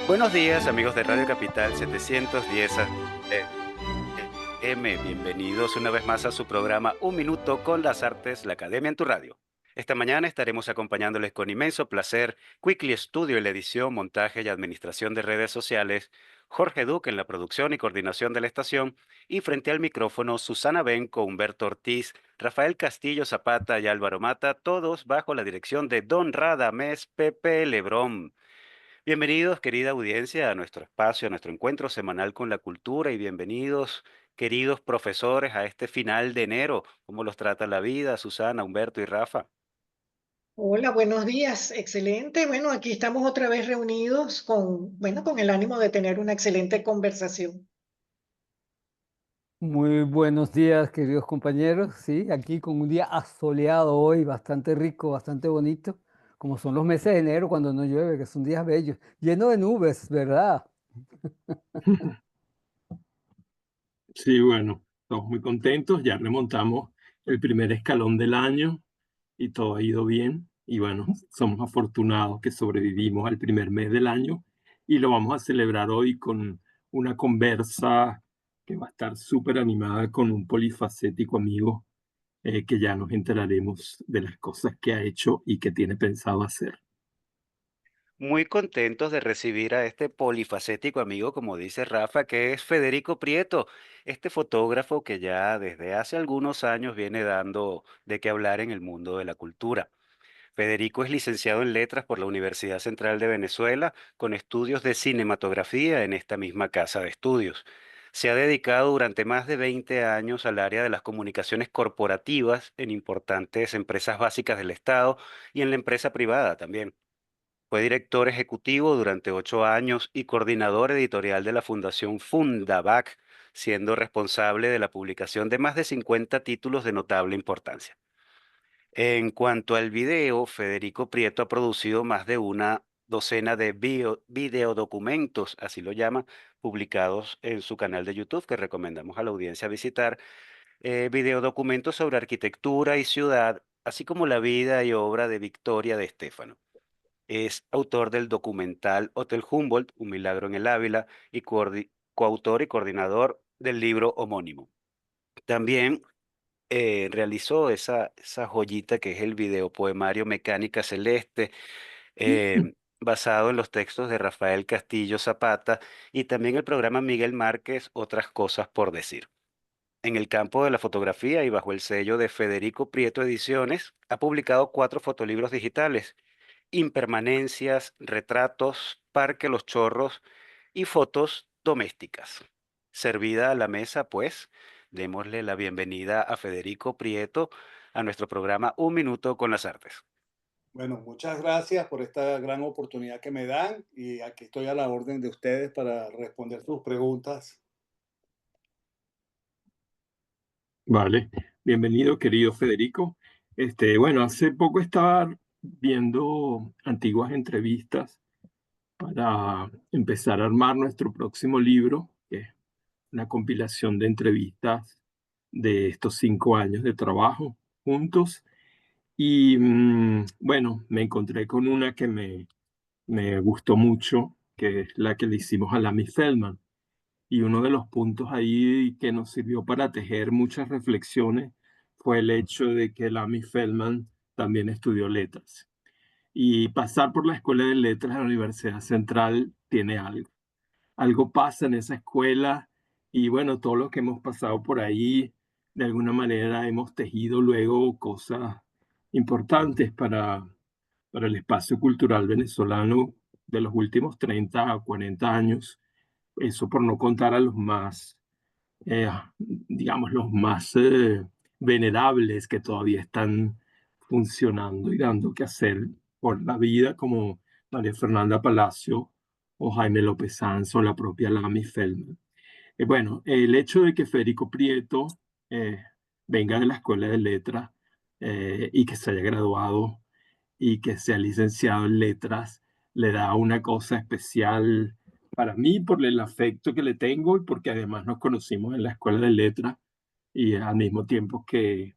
Buenos días, amigos de Radio Capital 710 AM. Bienvenidos una vez más a su programa Un Minuto con las Artes, la Academia en tu Radio. Esta mañana estaremos acompañándoles con inmenso placer Quickly Studio en la edición, montaje y administración de redes sociales, Jorge Duque en la producción y coordinación de la estación, y frente al micrófono Susana Benco, Humberto Ortiz, Rafael Castillo Zapata y Álvaro Mata, todos bajo la dirección de Don Radamés Pepe Lebrón. Bienvenidos, querida audiencia, a nuestro espacio, a nuestro encuentro semanal con la cultura y bienvenidos, queridos profesores, a este final de enero. ¿Cómo los trata la vida, Susana, Humberto y Rafa? Hola, buenos días. Excelente. Bueno, aquí estamos otra vez reunidos con el ánimo de tener una excelente conversación. Muy buenos días, queridos compañeros. Sí, aquí con un día asoleado hoy, bastante rico, bastante bonito, como son los meses de enero cuando no llueve, que son días bellos, lleno de nubes, ¿verdad? Sí, bueno, estamos muy contentos, ya remontamos el primer escalón del año y todo ha ido bien. Y bueno, somos afortunados que sobrevivimos al primer mes del año y lo vamos a celebrar hoy con una conversa que va a estar súper animada con un polifacético amigo que ya nos enteraremos de las cosas que ha hecho y que tiene pensado hacer. Muy contentos de recibir a este polifacético amigo, como dice Rafa, que es Federico Prieto, este fotógrafo que ya desde hace algunos años viene dando de qué hablar en el mundo de la cultura. Federico es licenciado en Letras por la Universidad Central de Venezuela, con estudios de cinematografía en esta misma casa de estudios. Se ha dedicado durante más de 20 años al área de las comunicaciones corporativas en importantes empresas básicas del Estado y en la empresa privada también. Fue director ejecutivo durante 8 años y coordinador editorial de la Fundación Fundavac, siendo responsable de la publicación de más de 50 títulos de notable importancia. En cuanto al video, Federico Prieto ha producido más de una docena de videodocumentos, así lo llama, publicados en su canal de YouTube, que recomendamos a la audiencia visitar. Videodocumentos sobre arquitectura y ciudad, así como la vida y obra de Victoria de Estéfano. Es autor del documental Hotel Humboldt, Un milagro en el Ávila, y coautor y coordinador del libro homónimo. También realizó esa joyita que es el videopoemario Mecánica Celeste, basado en los textos de Rafael Castillo Zapata, y también el programa Miguel Márquez, Otras Cosas por Decir. En el campo de la fotografía y bajo el sello de Federico Prieto Ediciones, ha publicado 4 fotolibros digitales: Impermanencias, Retratos, Parque Los Chorros y Fotos Domésticas. Servida a la mesa, pues, démosle la bienvenida a Federico Prieto a nuestro programa Un Minuto con las Artes. Bueno, muchas gracias por esta gran oportunidad que me dan y aquí estoy a la orden de ustedes para responder sus preguntas. Vale, bienvenido, querido Federico. Bueno, hace poco estaba viendo antiguas entrevistas para empezar a armar nuestro próximo libro, que es una compilación de entrevistas de estos 5 años de trabajo juntos. Y bueno, me encontré con una que me gustó mucho, que es la que le hicimos a Lamy Feldman. Y uno de los puntos ahí que nos sirvió para tejer muchas reflexiones fue el hecho de que Lamy Feldman también estudió letras. Y pasar por la Escuela de Letras de la Universidad Central tiene algo. Algo pasa en esa escuela y bueno, todos los que hemos pasado por ahí, de alguna manera hemos tejido luego cosas importantes para el espacio cultural venezolano de los últimos 30 a 40 años. Eso por no contar a los más, digamos, los más venerables que todavía están funcionando y dando que hacer por la vida, como María Fernanda Palacio o Jaime López Sanz o la propia Lamy Feldman. Bueno, el hecho de que Federico Prieto eh, venga de la Escuela de Letras y que se haya graduado y que sea licenciado en letras, le da una cosa especial para mí por el afecto que le tengo y porque además nos conocimos en la escuela de letras y al mismo tiempo que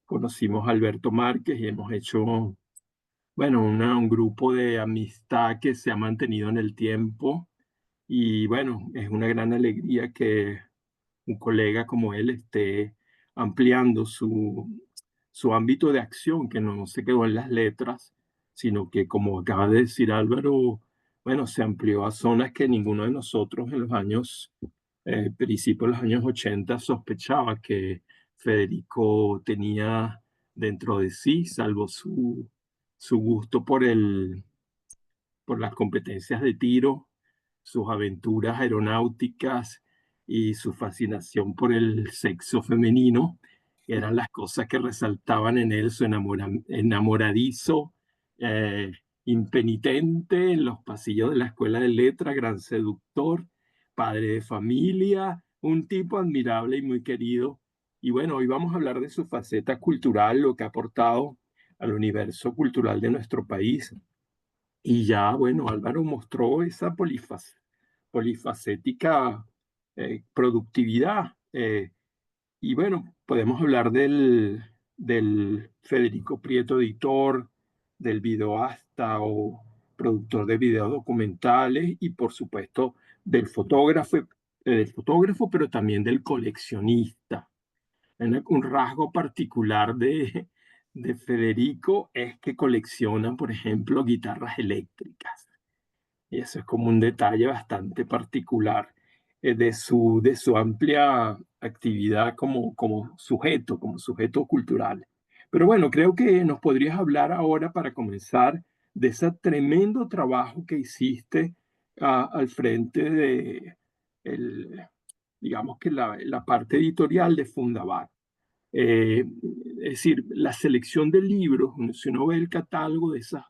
conocimos a Alberto Márquez y hemos hecho bueno, un grupo de amistad que se ha mantenido en el tiempo y bueno, es una gran alegría que un colega como él esté ampliando su ámbito de acción, que no se quedó en las letras, sino que, como acaba de decir Álvaro, bueno, se amplió a zonas que ninguno de nosotros en los años, principios de los años 80, sospechaba que Federico tenía dentro de sí, salvo su gusto por las competencias de tiro, sus aventuras aeronáuticas y su fascinación por el sexo femenino, eran las cosas que resaltaban en él, su enamoradizo, eh, impenitente en los pasillos de la escuela de letras, gran seductor, padre de familia, un tipo admirable y muy querido. Y bueno, hoy vamos a hablar de su faceta cultural, lo que ha aportado al universo cultural de nuestro país. Y ya, bueno, Álvaro mostró esa polifacética productividad. Y bueno, podemos hablar del Federico Prieto editor, del videoasta o productor de videos documentales y por supuesto del fotógrafo, pero también del coleccionista. Un rasgo particular de Federico es que colecciona, por ejemplo, guitarras eléctricas. Y eso es como un detalle bastante particular de su amplia actividad como sujeto cultural. Pero bueno, creo que nos podrías hablar ahora para comenzar de ese tremendo trabajo que hiciste al frente el, digamos que la parte editorial de Fundabar. Es decir, la selección de libros, si uno ve el catálogo de esas,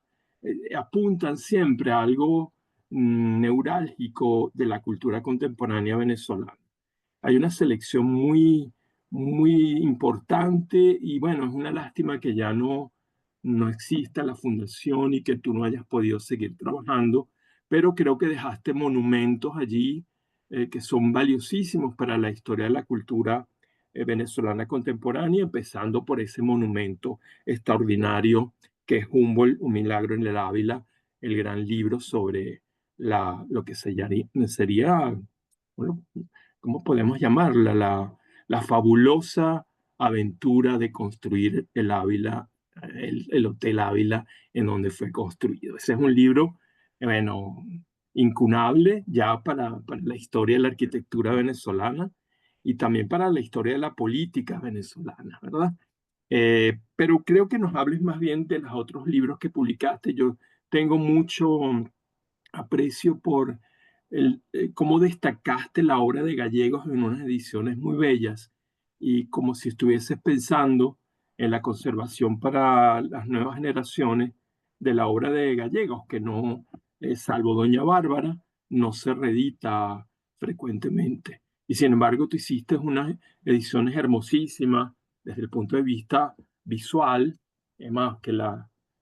apuntan siempre a algo neurálgico de la cultura contemporánea venezolana. Hay una selección muy importante y bueno, es una lástima que ya no exista la fundación y que tú no hayas podido seguir trabajando, pero creo que dejaste monumentos allí que son valiosísimos para la historia de la cultura venezolana contemporánea, empezando por ese monumento extraordinario que es Humboldt, Un milagro en el Ávila, el gran libro sobre lo que sería, bueno, ¿cómo podemos llamarla? La fabulosa aventura de construir el Ávila, el Hotel Ávila, en donde fue construido. Ese es un libro, bueno, incunable ya para la historia de la arquitectura venezolana y también para la historia de la política venezolana, ¿verdad? Pero creo que nos hables más bien de los otros libros que publicaste. Yo tengo mucho aprecio por cómo destacaste la obra de Gallegos en unas ediciones muy bellas y como si estuvieses pensando en la conservación para las nuevas generaciones de la obra de Gallegos, que no, salvo Doña Bárbara, no se reedita frecuentemente. Y sin embargo, tú hiciste unas ediciones hermosísimas desde el punto de vista visual, además que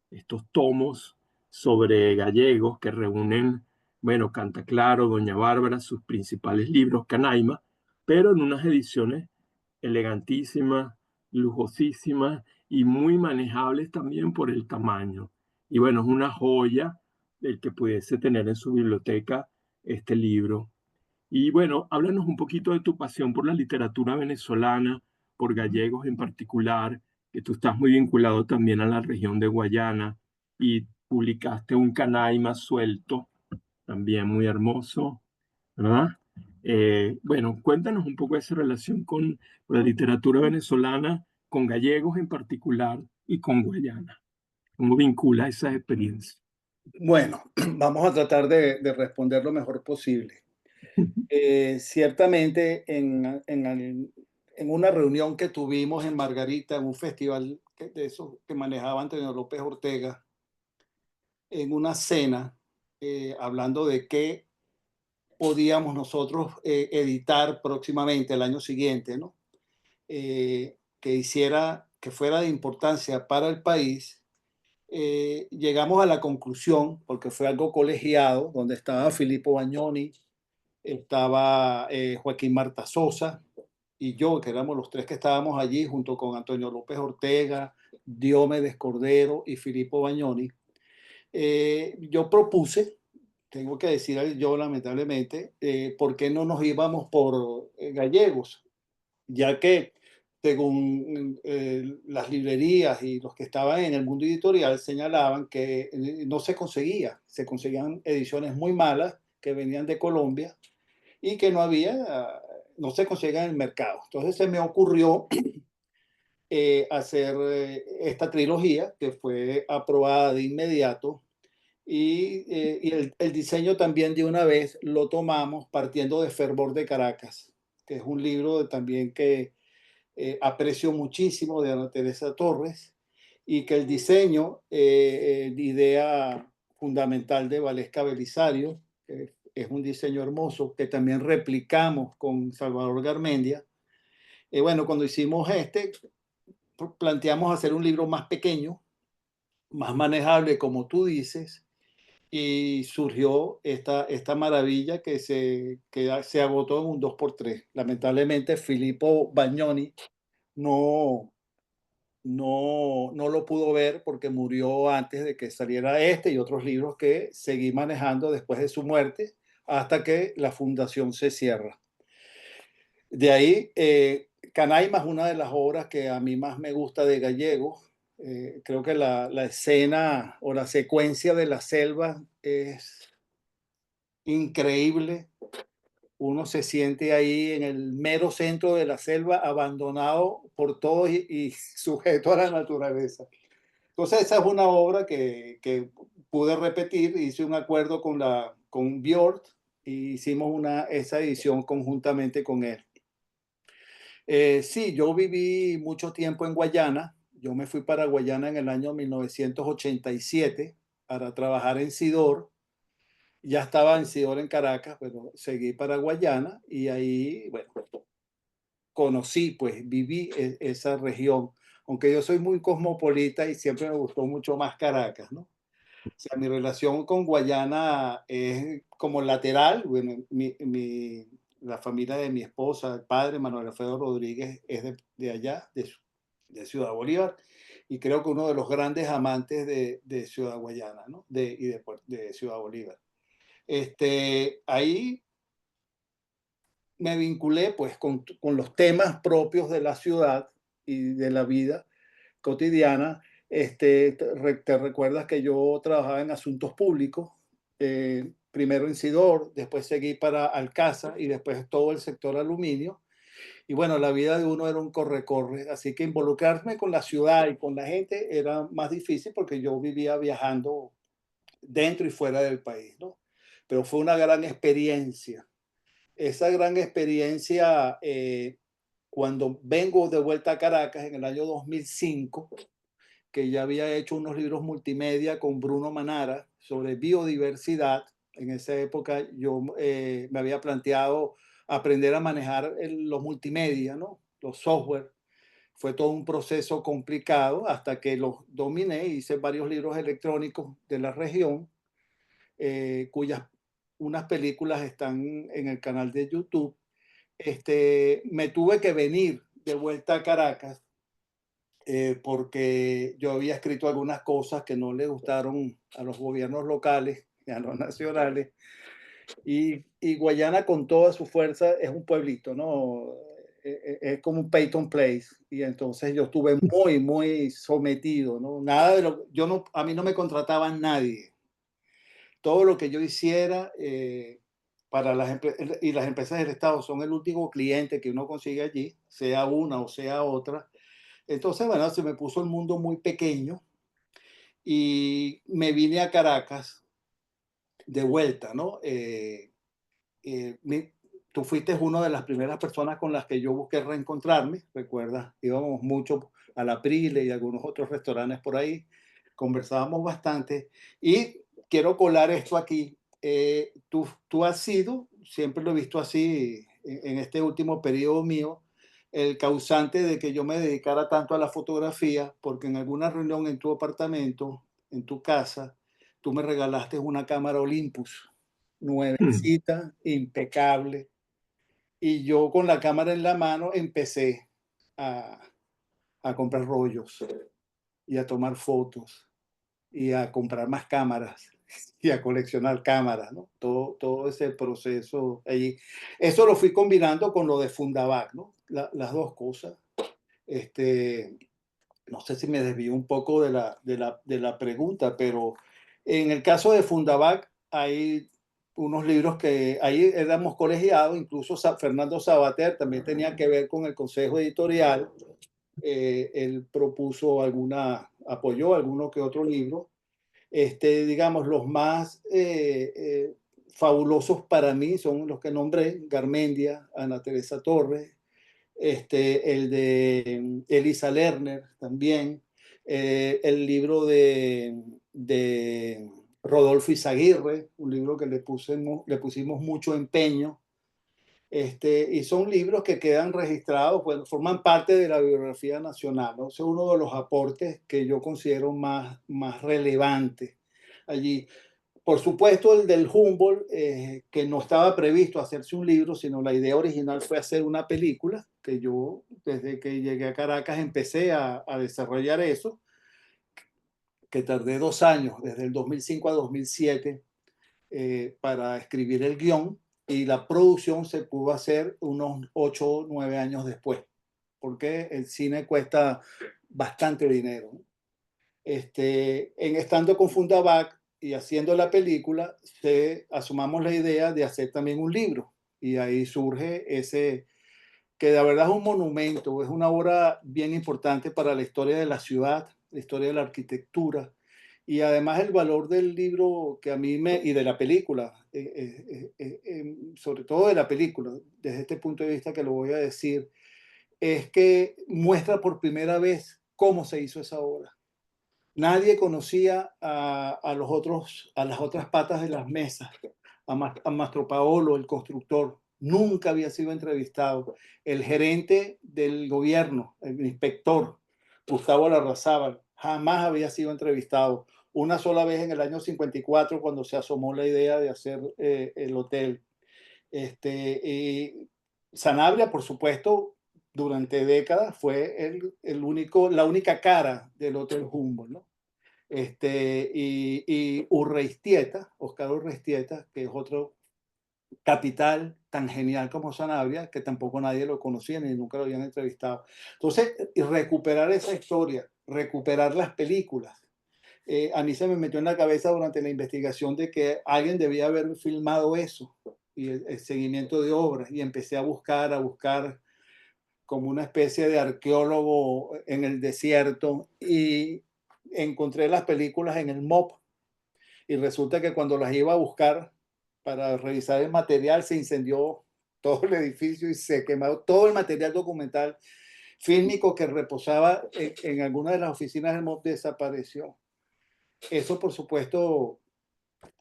estos tomos sobre Gallegos que reúnen, bueno, Canta Claro, Doña Bárbara, sus principales libros, Canaima, pero en unas ediciones elegantísimas, lujosísimas y muy manejables también por el tamaño. Y bueno, es una joya el que pudiese tener en su biblioteca este libro. Y bueno, háblanos un poquito de tu pasión por la literatura venezolana, por Gallegos en particular, que tú estás muy vinculado también a la región de Guayana y publicaste un Canaima suelto, también muy hermoso, ¿verdad? Bueno, cuéntanos un poco de esa relación con la literatura venezolana, con Gallegos en particular y con Guayana. ¿Cómo vincula esas experiencias? Bueno, vamos a tratar de responder lo mejor posible. Ciertamente en una reunión que tuvimos en Margarita, en un festival de esos que manejaba Antonio López Ortega, en una cena, hablando de qué podíamos nosotros editar próximamente el año siguiente, ¿no? Que fuera de importancia para el país. Llegamos a la conclusión, porque fue algo colegiado, donde estaba Filippo Bagnoni, estaba Joaquín Marta Sosa y yo, que éramos los tres que estábamos allí, junto con Antonio López Ortega, Diomedes Cordero y Filippo Bagnoni. yo propuse, tengo que decir yo lamentablemente, ¿por qué no nos íbamos por gallegos? Ya que según las librerías y los que estaban en el mundo editorial señalaban que no se conseguía, se conseguían ediciones muy malas que venían de Colombia y que no había, no se conseguían en el mercado. Entonces se me ocurrió hacer esta trilogía que fue aprobada de inmediato y el diseño también de una vez lo tomamos partiendo de Fervor de Caracas, que es un libro también que aprecio muchísimo de Ana Teresa Torres y que el diseño, idea fundamental de Valesca Belisario, es un diseño hermoso que también replicamos con Salvador Garmendia. Bueno, cuando hicimos planteamos hacer un libro más pequeño, más manejable, como tú dices, y surgió esta maravilla que se agotó en un 2x3. Lamentablemente, Filippo Bagnoni no, no lo pudo ver porque murió antes de que saliera este y otros libros que seguí manejando después de su muerte hasta que la fundación se cierra. De ahí, Canaima es una de las obras que a mí más me gusta de Gallego. Creo que la escena o la secuencia de la selva es increíble. Uno se siente ahí en el mero centro de la selva, abandonado por todos y sujeto a la naturaleza. Entonces, esa es una obra que pude repetir. Hice un acuerdo con Björk y hicimos esa edición conjuntamente con él. Sí, yo viví mucho tiempo en Guayana. Yo me fui para Guayana en el año 1987 para trabajar en Sidor. Ya estaba en Sidor en Caracas, pero seguí para Guayana y ahí, bueno, conocí, pues viví esa región. Aunque yo soy muy cosmopolita y siempre me gustó mucho más Caracas, ¿no? O sea, mi relación con Guayana es como lateral. Bueno, la familia de mi esposa, el padre Manuel Alfredo Rodríguez, es de allá, de Ciudad Bolívar, y creo que uno de los grandes amantes de Ciudad Guayana, ¿no? De Ciudad Bolívar. Ahí me vinculé pues con los temas propios de la ciudad y de la vida cotidiana. Te recuerdas que yo trabajaba en asuntos públicos, primero en Sidor, después seguí para Alcázar y después todo el sector aluminio. Y bueno, la vida de uno era un corre-corre, así que involucrarme con la ciudad y con la gente era más difícil porque yo vivía viajando dentro y fuera del país, ¿no? Pero fue una gran experiencia. Esa gran experiencia, cuando vengo de vuelta a Caracas en el año 2005, que ya había hecho unos libros multimedia con Bruno Manara sobre biodiversidad. En esa época yo me había planteado aprender a manejar los multimedia, ¿no? Los software. Fue todo un proceso complicado hasta que los dominé. Hice varios libros electrónicos de la región, cuyas unas películas están en el canal de YouTube. Me tuve que venir de vuelta a Caracas porque yo había escrito algunas cosas que no le gustaron a los gobiernos locales y a los nacionales. Y Guayana con toda su fuerza es un pueblito, ¿no? Es como un Peyton Place. Y entonces yo estuve muy, muy sometido, ¿no? Nada de lo, yo no, a mí no me contrataban nadie. Todo lo que yo hiciera para y las empresas del Estado son el último cliente que uno consigue allí, sea una o sea otra. Entonces, bueno, se me puso el mundo muy pequeño y me vine a Caracas de vuelta, ¿no? eh, mi- Tú fuiste una de las primeras personas con las que yo busqué reencontrarme, recuerdas, íbamos mucho a la Prile y algunos otros restaurantes por ahí, conversábamos bastante y quiero colar esto aquí. Tú has sido, siempre lo he visto así en este último periodo mío, el causante de que yo me dedicara tanto a la fotografía, porque en alguna reunión en tu apartamento, en tu casa, tú me regalaste una cámara Olympus nuevecita, impecable. Y yo con la cámara en la mano empecé a, a comprar rollos y a tomar fotos. y a comprar más cámaras y a coleccionar cámaras, ¿no? Todo ese proceso allí. Eso lo fui combinando con lo de Fundavac, ¿no? Las dos cosas. Este, no sé si me desvío un poco de la pregunta, pero en el caso de Fundavac hay unos libros que ahí éramos colegiados, incluso Fernando Sabater también tenía que ver con el consejo editorial. Él propuso apoyó alguno que otro libro. Digamos, los más fabulosos para mí son los que nombré: Garmendia, Ana Teresa Torres, el de Elisa Lerner también, el libro de Rodolfo Izaguirre, un libro que le pusimos mucho empeño. Y son libros que quedan registrados, pues, forman parte de la bibliografía nacional, ¿no? Ese es uno de los aportes que yo considero más relevantes allí. Por supuesto, el del Humboldt, que no estaba previsto hacerse un libro, sino la idea original fue hacer una película, que yo desde que llegué a Caracas empecé a desarrollar eso, que tardé 2 años, desde el 2005 a 2007, para escribir el guión, y la producción se pudo hacer unos 8 o 9 años después, porque el cine cuesta bastante dinero. Estando con Fundavac y haciendo la película, asumamos la idea de hacer también un libro, y ahí surge ese, que de verdad es un monumento, es una obra bien importante para la historia de la ciudad, la historia de la arquitectura, y además el valor del libro que a mí y de la película, sobre todo de la película, desde este punto de vista que lo voy a decir, es que muestra por primera vez cómo se hizo esa obra. Nadie conocía a las otras patas de las mesas, a Mastro Paolo, el constructor. Nunca había sido entrevistado. El gerente del gobierno, el inspector, Gustavo Larrazábal, jamás había sido entrevistado. Una sola vez en el año 54, cuando se asomó la idea de hacer el hotel. Y Sanabria, por supuesto, durante décadas fue la única cara del Hotel Humboldt, ¿no? Y Urreistieta, Oscar Urreistieta, que es otro capital tan genial como Sanabria, que tampoco nadie lo conocía ni nunca lo habían entrevistado. Entonces, recuperar esa historia, recuperar las películas. A mí se me metió en la cabeza durante la investigación de que alguien debía haber filmado eso, y el seguimiento de obras, y empecé a buscar como una especie de arqueólogo en el desierto, y encontré las películas en el MOP, y resulta que cuando las iba a buscar para revisar el material, se incendió todo el edificio y se quemó todo el material documental fílmico que reposaba en alguna de las oficinas del MOP, desapareció. Eso, por supuesto,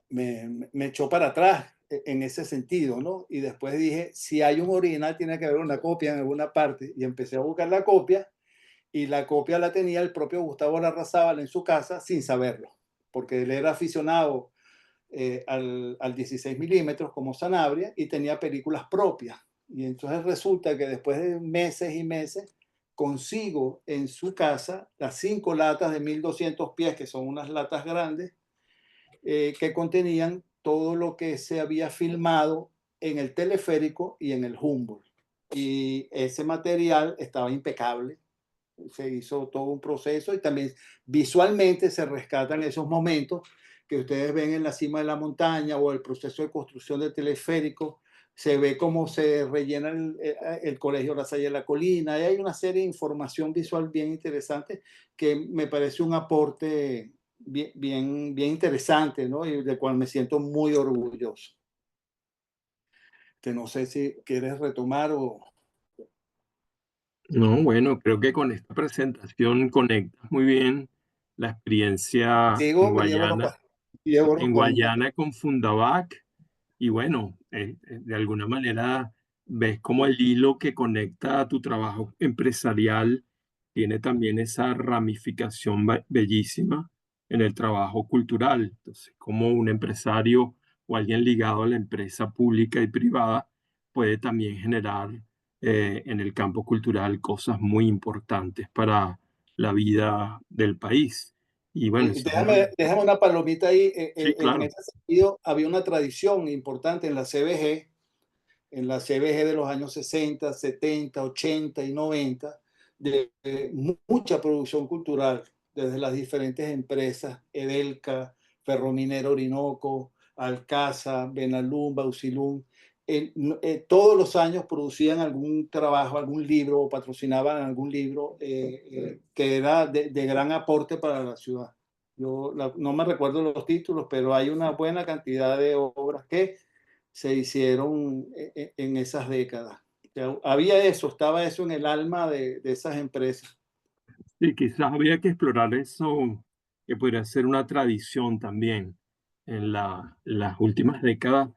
me echó para atrás en ese sentido, ¿no? Y después dije, si hay un original, tiene que haber una copia en alguna parte. Y empecé a buscar la copia, y la copia la tenía el propio Gustavo Larrazábal en su casa sin saberlo, porque él era aficionado al 16 milímetros como Sanabria, y tenía películas propias. Y entonces resulta que después de meses y meses consigo en su casa las 5 latas de 1200 pies, que son unas latas grandes, que contenían todo lo que se había filmado en el teleférico y en el Humboldt. Y ese material estaba impecable. Se hizo todo un proceso, y también visualmente se rescatan esos momentos que ustedes ven en la cima de la montaña, o el proceso de construcción del teleférico. Se ve cómo se rellena el Colegio La Salle de la Colina, y hay una serie de información visual bien interesante que me parece un aporte bien interesante, ¿no? Y del cual me siento muy orgulloso. No sé si quieres retomar o... No, bueno, creo que con esta presentación conectas muy bien la experiencia Sigo, llevo los en 40. Guayana con Fundavac. Y bueno, de alguna manera ves como el hilo que conecta a tu trabajo empresarial tiene también esa ramificación bellísima en el trabajo cultural. Entonces, como un empresario o alguien ligado a la empresa pública y privada puede también generar en el campo cultural cosas muy importantes para la vida del país. Y bueno, eso es Déjame una palomita ahí. sí, En claro. ese sentido, había una tradición importante en la CBG de los años 60, 70, 80 y 90, de mucha producción cultural, desde las diferentes empresas, Edelca, Ferrominero Orinoco, Alcasa, Benalumba, Usilum. Todos los años producían algún trabajo, algún libro o patrocinaban algún libro que era de gran aporte para la ciudad. No me recuerdo los títulos, pero hay una buena cantidad de obras que se hicieron en esas décadas. O sea, había eso, estaba eso en el alma de esas empresas. Sí, quizás habría que explorar eso, que podría ser una tradición también en las últimas décadas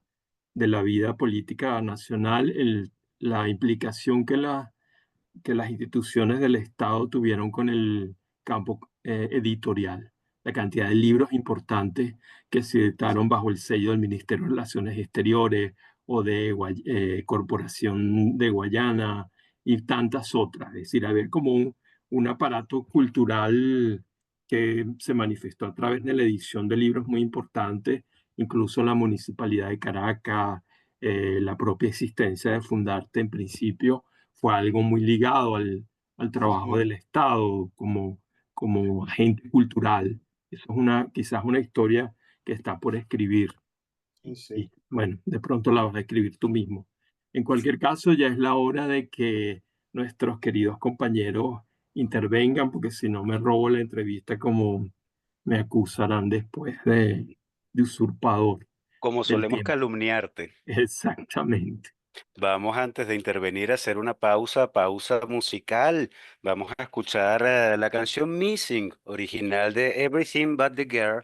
de la vida política nacional, la implicación que las instituciones del Estado tuvieron con el campo editorial, la cantidad de libros importantes que se editaron bajo el sello del Ministerio de Relaciones Exteriores o de Corporación de Guayana y tantas otras. Es decir, había como un aparato cultural que se manifestó a través de la edición de libros muy importantes, incluso la Municipalidad de Caracas, la propia existencia de Fundarte en principio fue algo muy ligado al trabajo del Estado como agente cultural. Eso es quizás una historia que está por escribir. Sí. Y bueno, de pronto la vas a escribir tú mismo. En cualquier caso, ya es la hora de que nuestros queridos compañeros intervengan, porque si no me robo la entrevista como me acusarán después de usurpador Como del solemos tiempo. calumniarte. Exactamente. Vamos antes de intervenir a hacer una pausa musical. Vamos a escuchar la canción Missing, original de Everything But the Girl,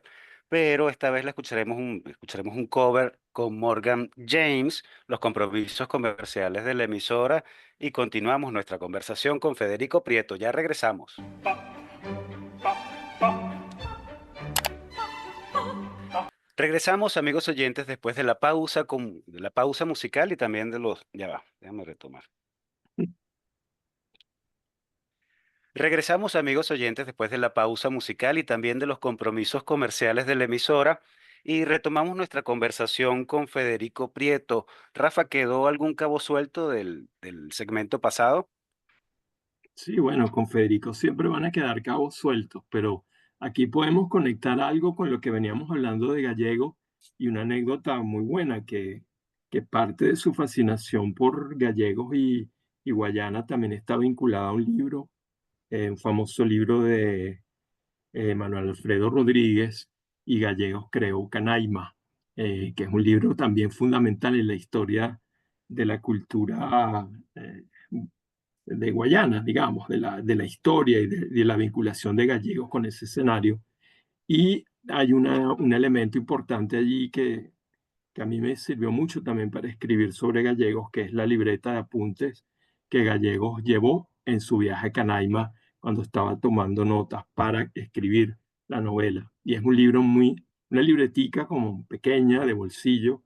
pero esta vez escucharemos un cover con Morgan James, los compromisos comerciales de la emisora, y continuamos nuestra conversación con Federico Prieto. Ya regresamos. Regresamos, amigos oyentes, después de de la pausa musical y también de los... Ya va, déjame retomar. Regresamos, amigos oyentes, después de la pausa musical y también de los compromisos comerciales de la emisora y retomamos nuestra conversación con Federico Prieto. Rafa, ¿quedó algún cabo suelto del segmento pasado? Sí, bueno, con Federico siempre van a quedar cabos sueltos, pero aquí podemos conectar algo con lo que veníamos hablando de Gallego y una anécdota muy buena que parte de su fascinación por Gallegos y Guayana también está vinculada a un libro, un famoso libro de Manuel Alfredo Rodríguez y Gallegos creó Canaima, que es un libro también fundamental en la historia de la cultura de Guayana, digamos, de la historia y de la vinculación de gallegos con ese escenario. Y hay un elemento importante allí que a mí me sirvió mucho también para escribir sobre Gallegos, que es la libreta de apuntes que Gallegos llevó en su viaje a Canaima cuando estaba tomando notas para escribir la novela. Y es un libro una libretica como pequeña, de bolsillo,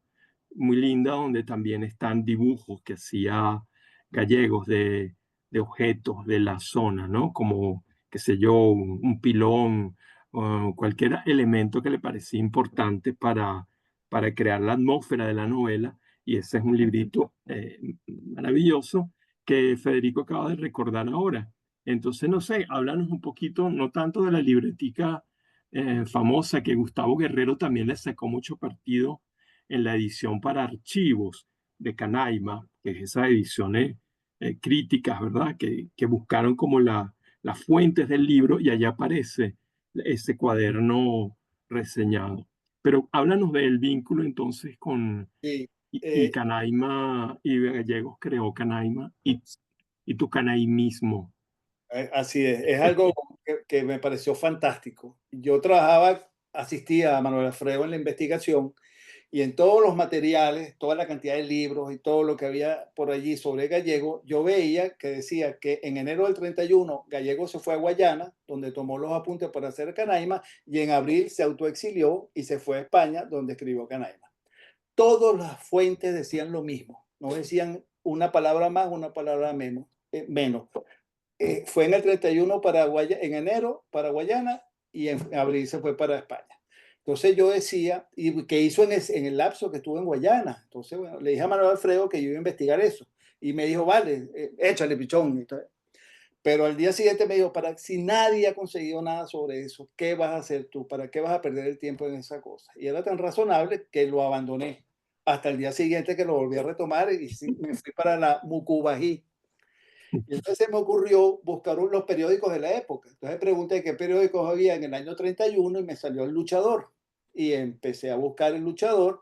muy linda, donde también están dibujos que hacía Gallegos de objetos de la zona, ¿no? Como, qué sé yo, un pilón, o cualquier elemento que le parecía importante para crear la atmósfera de la novela, y ese es un librito maravilloso que Federico acaba de recordar ahora. Entonces, no sé, háblanos un poquito, no tanto de la libretica famosa que Gustavo Guerrero también le sacó mucho partido en la edición para archivos de Canaima, que es esas ediciones críticas, ¿verdad? Que buscaron como las fuentes del libro y allá aparece ese cuaderno reseñado. Pero háblanos del vínculo entonces con Sí, y Canaima y Gallegos creó Canaima y tu canaimismo. así es algo que me pareció fantástico. Yo asistía a Manuel Alfredo en la investigación y en todos los materiales, toda la cantidad de libros y todo lo que había por allí sobre Gallego, yo veía que decía que en enero del 31 Gallego se fue a Guayana, donde tomó los apuntes para hacer Canaima, y en abril se autoexilió y se fue a España, donde escribió Canaima. Todas las fuentes decían lo mismo, no decían una palabra más, una palabra menos. Fue en el 31 en enero para Guayana y en abril se fue para España. Entonces yo decía, ¿y qué hizo en el lapso que estuvo en Guayana? Entonces, bueno, le dije a Manuel Alfredo que yo iba a investigar eso. Y me dijo, vale, échale pichón. Entonces, pero al día siguiente me dijo, si nadie ha conseguido nada sobre eso, ¿qué vas a hacer tú? ¿Para qué vas a perder el tiempo en esa cosa? Y era tan razonable que lo abandoné. Hasta el día siguiente que lo volví a retomar y me fui para la Mucubají. Y entonces se me ocurrió buscar los periódicos de la época. Entonces pregunté qué periódicos había en el año 31 y me salió El Luchador. Y empecé a buscar El Luchador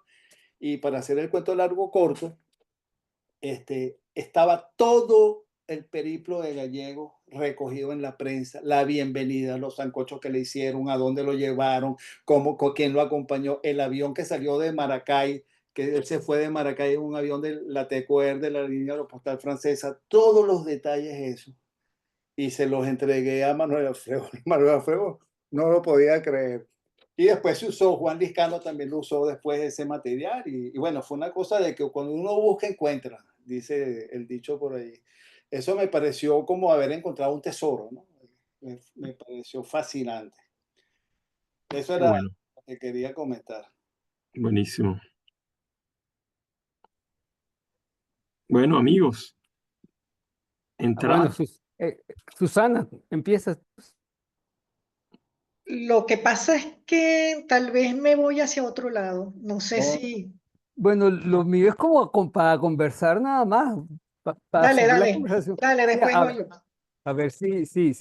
y para hacer el cuento largo corto, estaba todo el periplo de Gallego recogido en la prensa, la bienvenida, los sancochos que le hicieron, a dónde lo llevaron, quién lo acompañó, el avión que salió de Maracay, que él se fue de Maracay en un avión de la TECOER, de la línea aeropostal francesa, todos los detalles eso. Y se los entregué a Manuel Alfredo. Manuel Alfredo no lo podía creer. Y después se usó, Juan Liscano también lo usó después ese material. Y bueno, fue una cosa de que cuando uno busca, encuentra, dice el dicho por ahí. Eso me pareció como haber encontrado un tesoro, ¿no? Me pareció fascinante. Eso Qué era bueno, lo que quería comentar. buenísimo. Bueno, amigos, Bueno, entrar. Susana, empieza. Lo que pasa es que tal vez me voy hacia otro lado. No sé No, si... Bueno, lo mío es como para conversar nada más, para Dale, seguir la dale, conversación. dale, Sí, después voy yo. a ver si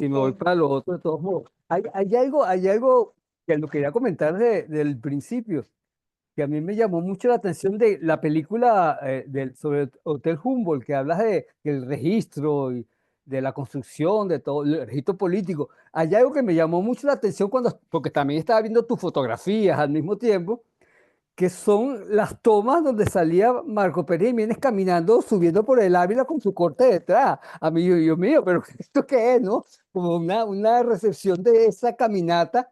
me voy Sí. para lo otro de todos modos. Hay algo que lo quería comentar del principio, que a mí me llamó mucho la atención de la película sobre el Hotel Humboldt, que hablas del registro y de la construcción, de todo, el registro político. Hay algo que me llamó mucho la atención porque también estaba viendo tus fotografías al mismo tiempo, que son las tomas donde salía Marco Pérez Jiménez caminando, subiendo por el Ávila con su corte detrás. A mí, Dios mío, pero ¿esto qué es, no? Como una recepción de esa caminata.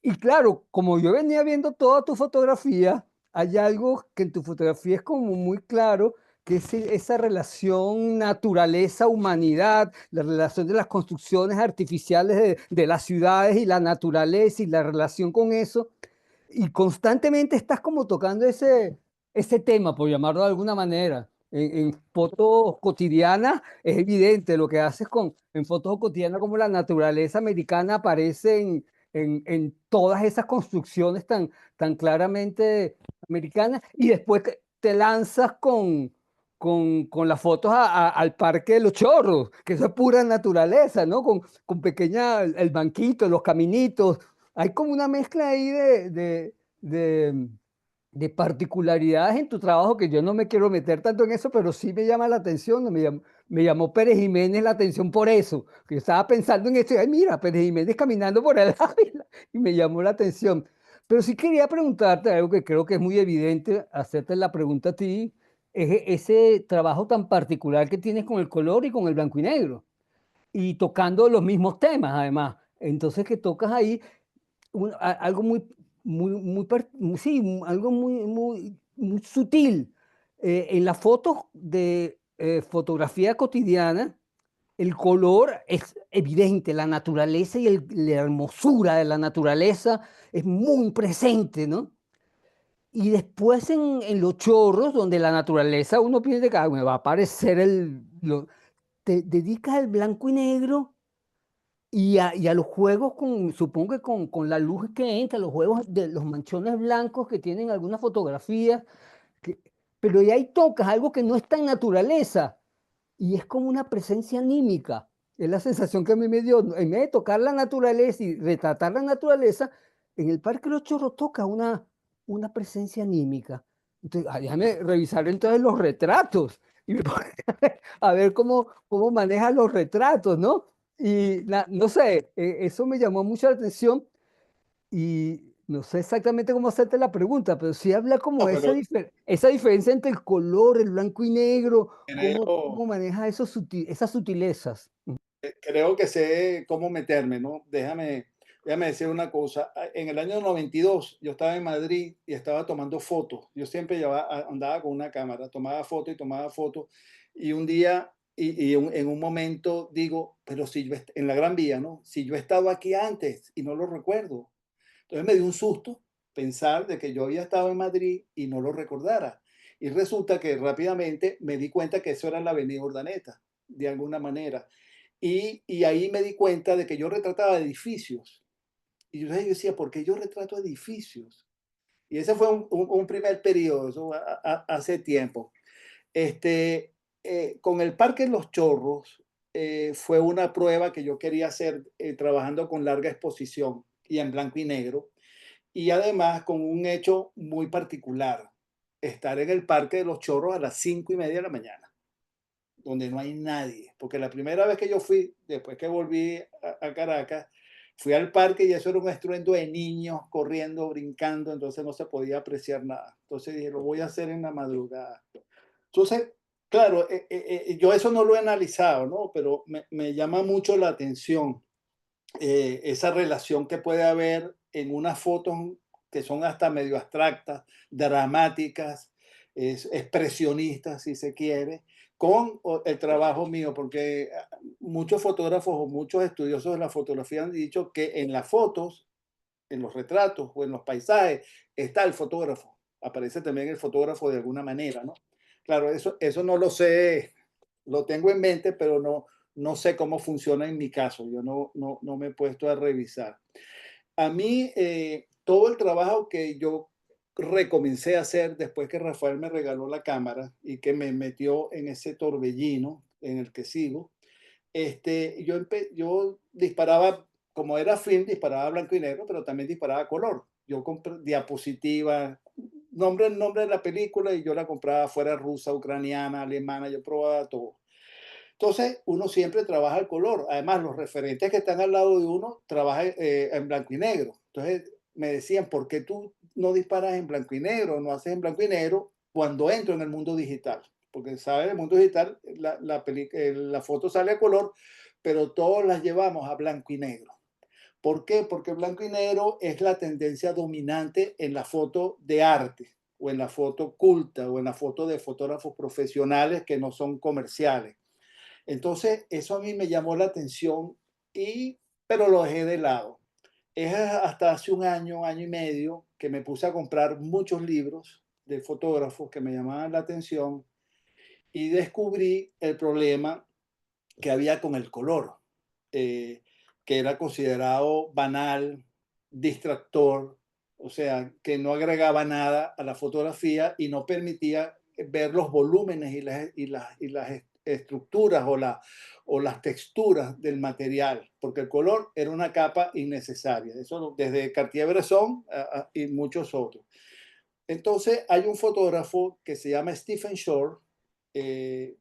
Y claro, como yo venía viendo toda tu fotografía, hay algo que en tu fotografía es como muy claro, que es esa relación naturaleza-humanidad, la relación de las construcciones artificiales de las ciudades y la naturaleza y la relación con eso, y constantemente estás como tocando ese tema, por llamarlo de alguna manera. En fotos cotidianas es evidente lo que haces en fotos cotidianas, como la naturaleza americana aparece en todas esas construcciones tan claramente americanas, y después te lanzas con las fotos al Parque de los Chorros, que eso es pura naturaleza, ¿no? Con pequeña, el banquito, los caminitos, hay como una mezcla ahí de, de particularidades en tu trabajo, que yo no me quiero meter tanto en eso, pero sí me llama la atención. Me llamó Pérez Jiménez la atención por eso, que yo estaba pensando en esto y, ay, mira, Pérez Jiménez caminando por el Ávila, y me llamó la atención. Pero sí quería preguntarte algo que creo que es muy evidente, hacerte la pregunta a ti, es ese trabajo tan particular que tienes con el color y con el blanco y negro, y tocando los mismos temas además. Entonces que tocas ahí algo sí, algo muy sutil. En las fotos de fotografía cotidiana, el color es evidente, la naturaleza y la hermosura de la naturaleza es muy presente, ¿no? Y después en los chorros, donde la naturaleza uno piensa que me va a aparecer te dedicas al blanco y negro y a los juegos, supongo que con la luz que entra, los juegos de los manchones blancos que tienen algunas fotografías, que- pero ahí tocas algo que no está en naturaleza y es como una presencia anímica. Es la sensación que a mí me dio. En vez de tocar la naturaleza y retratar la naturaleza, en el Parque Los Chorros toca una presencia anímica. Entonces, déjame revisar entonces los retratos y me pone a ver cómo manejas los retratos, ¿no? Y no sé, eso me llamó mucho la atención y no sé exactamente cómo hacerte la pregunta, pero sí habla como pero esa diferencia entre el color, el blanco y negro, cómo creo, maneja esas sutilezas. creo que sé cómo meterme, ¿no? Déjame decir una cosa. En el año 92 yo estaba en Madrid y estaba tomando fotos. Yo siempre andaba con una cámara, tomaba fotos y tomaba fotos. Y un día en un momento digo, pero si yo, en la Gran Vía, ¿no? Si yo he estado aquí antes y no lo recuerdo. Entonces me dio un susto pensar de que yo había estado en Madrid y no lo recordara. Y resulta que rápidamente me di cuenta que eso era la Avenida Urdaneta, de alguna manera. Y ahí me di cuenta de que yo retrataba edificios. Y yo decía, ¿por qué yo retrato edificios? Y ese fue un primer periodo, eso hace tiempo. Con el Parque Los Chorros fue una prueba que yo quería hacer trabajando con larga exposición y en blanco y negro. Y además con un hecho muy particular, estar en el Parque de los Chorros a las 5:30 de la mañana, donde no hay nadie. Porque la primera vez que yo fui, después que volví a Caracas, fui al parque y eso era un estruendo de niños corriendo, brincando, entonces no se podía apreciar nada. Entonces dije, lo voy a hacer en la madrugada. Entonces, claro, yo eso no lo he analizado, ¿no? Pero me llama mucho la atención esa relación que puede haber en unas fotos que son hasta medio abstractas, dramáticas, expresionistas, si se quiere, con el trabajo mío, porque muchos fotógrafos o muchos estudiosos de la fotografía han dicho que en las fotos, en los retratos o en los paisajes está el fotógrafo. Aparece también el fotógrafo de alguna manera, ¿no? Claro, eso no lo sé, lo tengo en mente, pero no sé cómo funciona en mi caso. Yo no me he puesto a revisar. A mí, todo el trabajo que yo recomencé a hacer después que Rafael me regaló la cámara y que me metió en ese torbellino en el que sigo, yo disparaba, como era film, disparaba blanco y negro, pero también disparaba color. Yo compré diapositivas, el nombre de la película y yo la compraba fuera rusa, ucraniana, alemana, yo probaba todo. Entonces, uno siempre trabaja el color. Además, los referentes que están al lado de uno trabajan en blanco y negro. Entonces, me decían, ¿por qué tú no disparas en blanco y negro, no haces en blanco y negro cuando entro en el mundo digital? Porque, ¿sabes? En el mundo digital la foto sale a color, pero todos las llevamos a blanco y negro. ¿Por qué? Porque blanco y negro es la tendencia dominante en la foto de arte, o en la foto culta, o en la foto de fotógrafos profesionales que no son comerciales. Entonces, eso a mí me llamó la atención, pero lo dejé de lado. Es hasta hace un año, año y medio, que me puse a comprar muchos libros de fotógrafos que me llamaban la atención y descubrí el problema que había con el color, eh, que era considerado banal, distractor, o sea, que no agregaba nada a la fotografía y no permitía ver los volúmenes y las estructuras o las texturas del material, porque el color era una capa innecesaria. Eso desde Cartier-Bresson y muchos otros. Entonces hay un fotógrafo que se llama Stephen Shore, eh,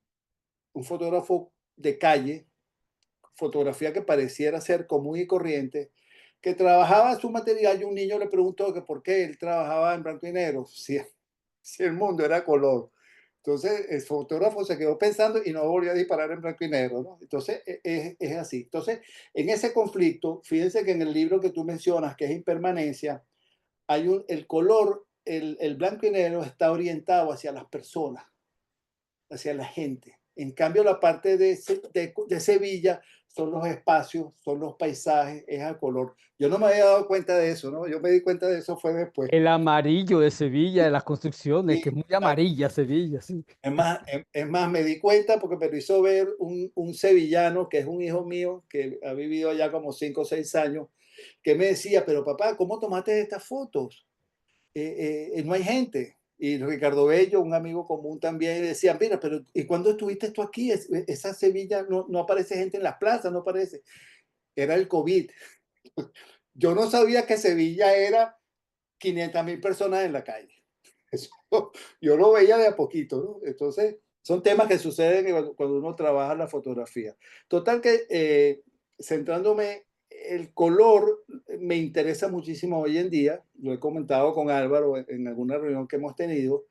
un fotógrafo de calle, fotografía que pareciera ser común y corriente, que trabajaba su material y un niño le preguntó que por qué él trabajaba en blanco y negro, si el mundo era color. Entonces el fotógrafo se quedó pensando y no volvió a disparar en blanco y negro, ¿no? Entonces es así. Entonces, en ese conflicto, fíjense que en el libro que tú mencionas, que es Impermanencia, el color, el blanco y negro está orientado hacia las personas, hacia la gente. En cambio, la parte de Sevilla son los espacios, son los paisajes, es a color. Yo no me había dado cuenta de eso, ¿no? Yo me di cuenta de eso fue después. El amarillo de Sevilla, de las construcciones, Y, que es muy amarilla Sevilla, sí. es más, me di cuenta porque me lo hizo ver un sevillano que es un hijo mío que ha vivido allá como 5 o 6 años, que me decía, pero papá, ¿cómo tomaste estas fotos? No hay gente. Y Ricardo Bello, un amigo común también, decía, mira, pero ¿y cuándo estuviste tú aquí? Esa Sevilla no aparece gente en las plazas, no aparece. Era el COVID. Yo no sabía que Sevilla era 500.000 personas en la calle. Eso, yo lo veía de a poquito, ¿no? Entonces, son temas que suceden cuando uno trabaja la fotografía. Total que, centrándome, el color me interesa muchísimo hoy en día, lo he comentado con Álvaro en alguna reunión que hemos tenido,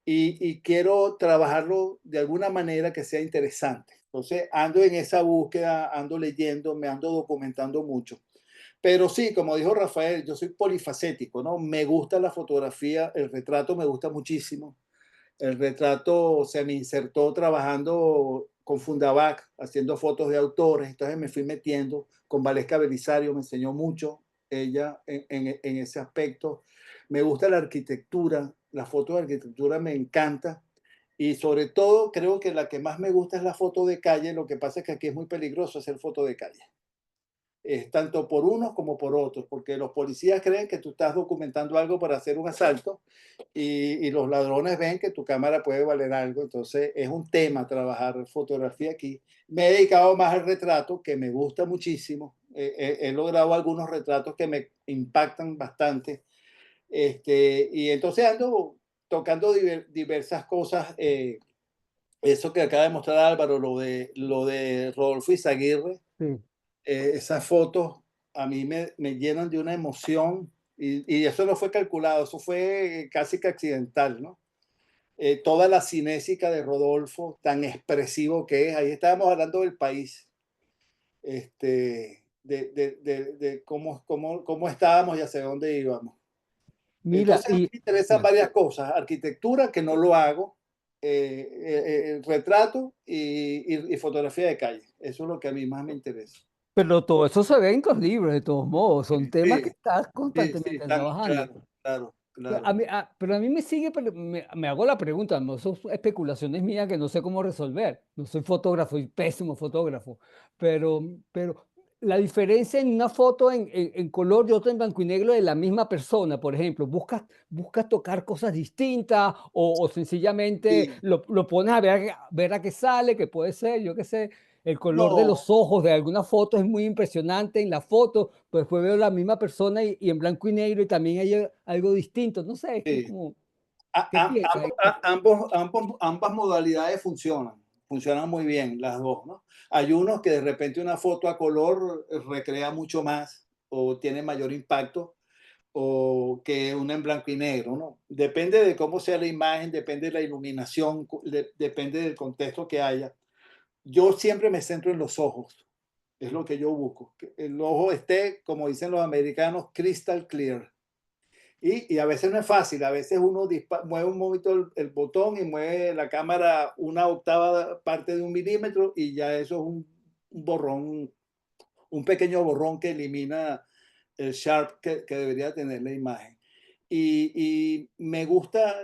y quiero trabajarlo de alguna manera que sea interesante. Entonces, ando en esa búsqueda, ando leyendo, me ando documentando mucho. Pero sí, como dijo Rafael, yo soy polifacético, ¿no? Me gusta la fotografía, el retrato me gusta muchísimo. El retrato se me insertó trabajando con Fundavac, haciendo fotos de autores. Entonces me fui metiendo con Valesca Belisario, me enseñó mucho ella en ese aspecto. Me gusta la arquitectura, la foto de arquitectura me encanta. Y sobre todo, creo que la que más me gusta es la foto de calle. Lo que pasa es que aquí es muy peligroso hacer foto de calle. Tanto por unos como por otros, porque los policías creen que tú estás documentando algo para hacer un asalto y los ladrones ven que tu cámara puede valer algo. Entonces es un tema trabajar fotografía aquí. Me he dedicado más al retrato, que me gusta muchísimo. He logrado algunos retratos que me impactan bastante. Y entonces ando tocando diversas cosas. Eso que acaba de mostrar Álvaro, lo de Rodolfo Izaguirre, Sí. esas fotos a mí me llenan de una emoción y eso no fue calculado, eso fue casi que accidental, ¿no? Toda la cinésica de Rodolfo, tan expresivo que es, ahí estábamos hablando del país, de cómo estábamos y hacia dónde íbamos. Mira, Entonces a mí me interesan varias cosas, arquitectura, que no lo hago, retrato y fotografía de calle, eso es lo que a mí más me interesa. pero todo eso se ve en tus libros, de todos modos, son temas que Sí, estás sí, sí, constantemente están, trabajando. claro, claro, Pero claro. pero a mí me sigue, me hago la pregunta, no son especulaciones mías que no sé cómo resolver. No soy fotógrafo, soy pésimo fotógrafo, pero la diferencia en una foto en color y otra en blanco y negro de la misma persona, por ejemplo, buscas tocar cosas distintas o sencillamente Sí, lo pones a ver a qué sale, que puede ser, yo qué sé. El color de no, los ojos de alguna foto es muy impresionante en la foto, pues después veo la misma persona y en blanco y negro y también hay algo distinto. No sé, es que sí. como, ¿qué piensas? Ambas modalidades funcionan muy bien las dos, ¿no? Hay unos que de repente una foto a color recrea mucho más o tiene mayor impacto o que una en blanco y negro, ¿no? Depende de cómo sea la imagen, depende de la iluminación, depende del contexto que haya. Yo siempre me centro en los ojos, es lo que yo busco, que el ojo esté, como dicen los americanos, crystal clear. Y a veces no es fácil, a veces uno mueve un momento el botón y mueve la cámara una octava parte de un milímetro y ya eso es un borrón, un pequeño borrón que elimina el sharp que debería tener la imagen. Y me gusta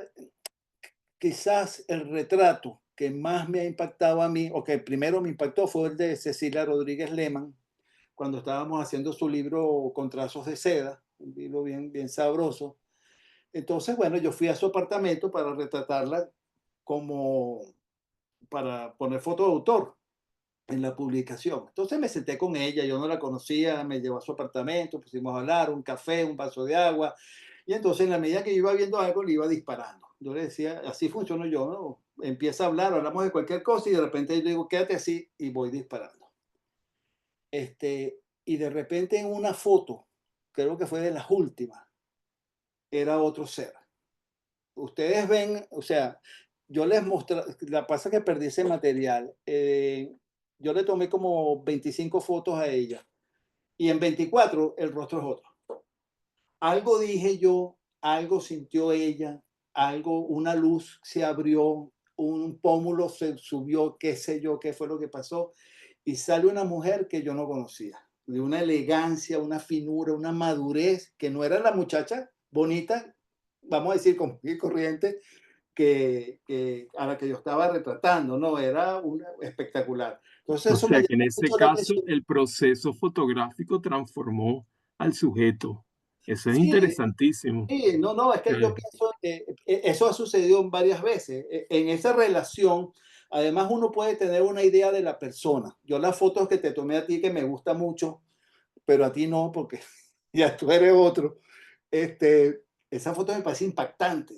quizás el retrato que más me ha impactado a mí, o que primero me impactó, fue el de Cecilia Rodríguez Lehmann, cuando estábamos haciendo su libro Con trazos de seda, un libro bien, bien sabroso. Entonces, bueno, yo fui a su apartamento para retratarla como para poner foto de autor en la publicación. Entonces me senté con ella, yo no la conocía, me llevó a su apartamento, pusimos a hablar, un café, un vaso de agua, y entonces en la medida que yo iba viendo algo, le iba disparando. Yo le decía, así funciono yo, ¿no? Empieza a hablar, hablamos de cualquier cosa y de repente yo digo, quédate así y voy disparando. Y de repente en una foto, creo que fue de las últimas, era otro ser. Ustedes ven, o sea, yo les mostré, la pasa que perdí ese material. Yo le tomé como 25 fotos a ella y en 24 el rostro es otro. Algo dije yo, algo sintió ella, algo, una luz se abrió, un pómulo se subió, qué sé yo, qué fue lo que pasó, y sale una mujer que yo no conocía, de una elegancia, una finura, una madurez, que no era la muchacha bonita, vamos a decir, común y corriente, a la que yo estaba retratando, ¿no? Era una, espectacular. Entonces O eso me sea que en llamó ese mucho la caso atención. el proceso fotográfico transformó al sujeto. Eso es Sí, interesantísimo. sí, no, no, es que yo Eh, pienso que eso ha sucedido en varias veces. En esa relación, además uno puede tener una idea de la persona. Yo las fotos que te tomé a ti, que me gusta mucho, pero a ti no, porque ya tú eres otro. Esa foto me parece impactante.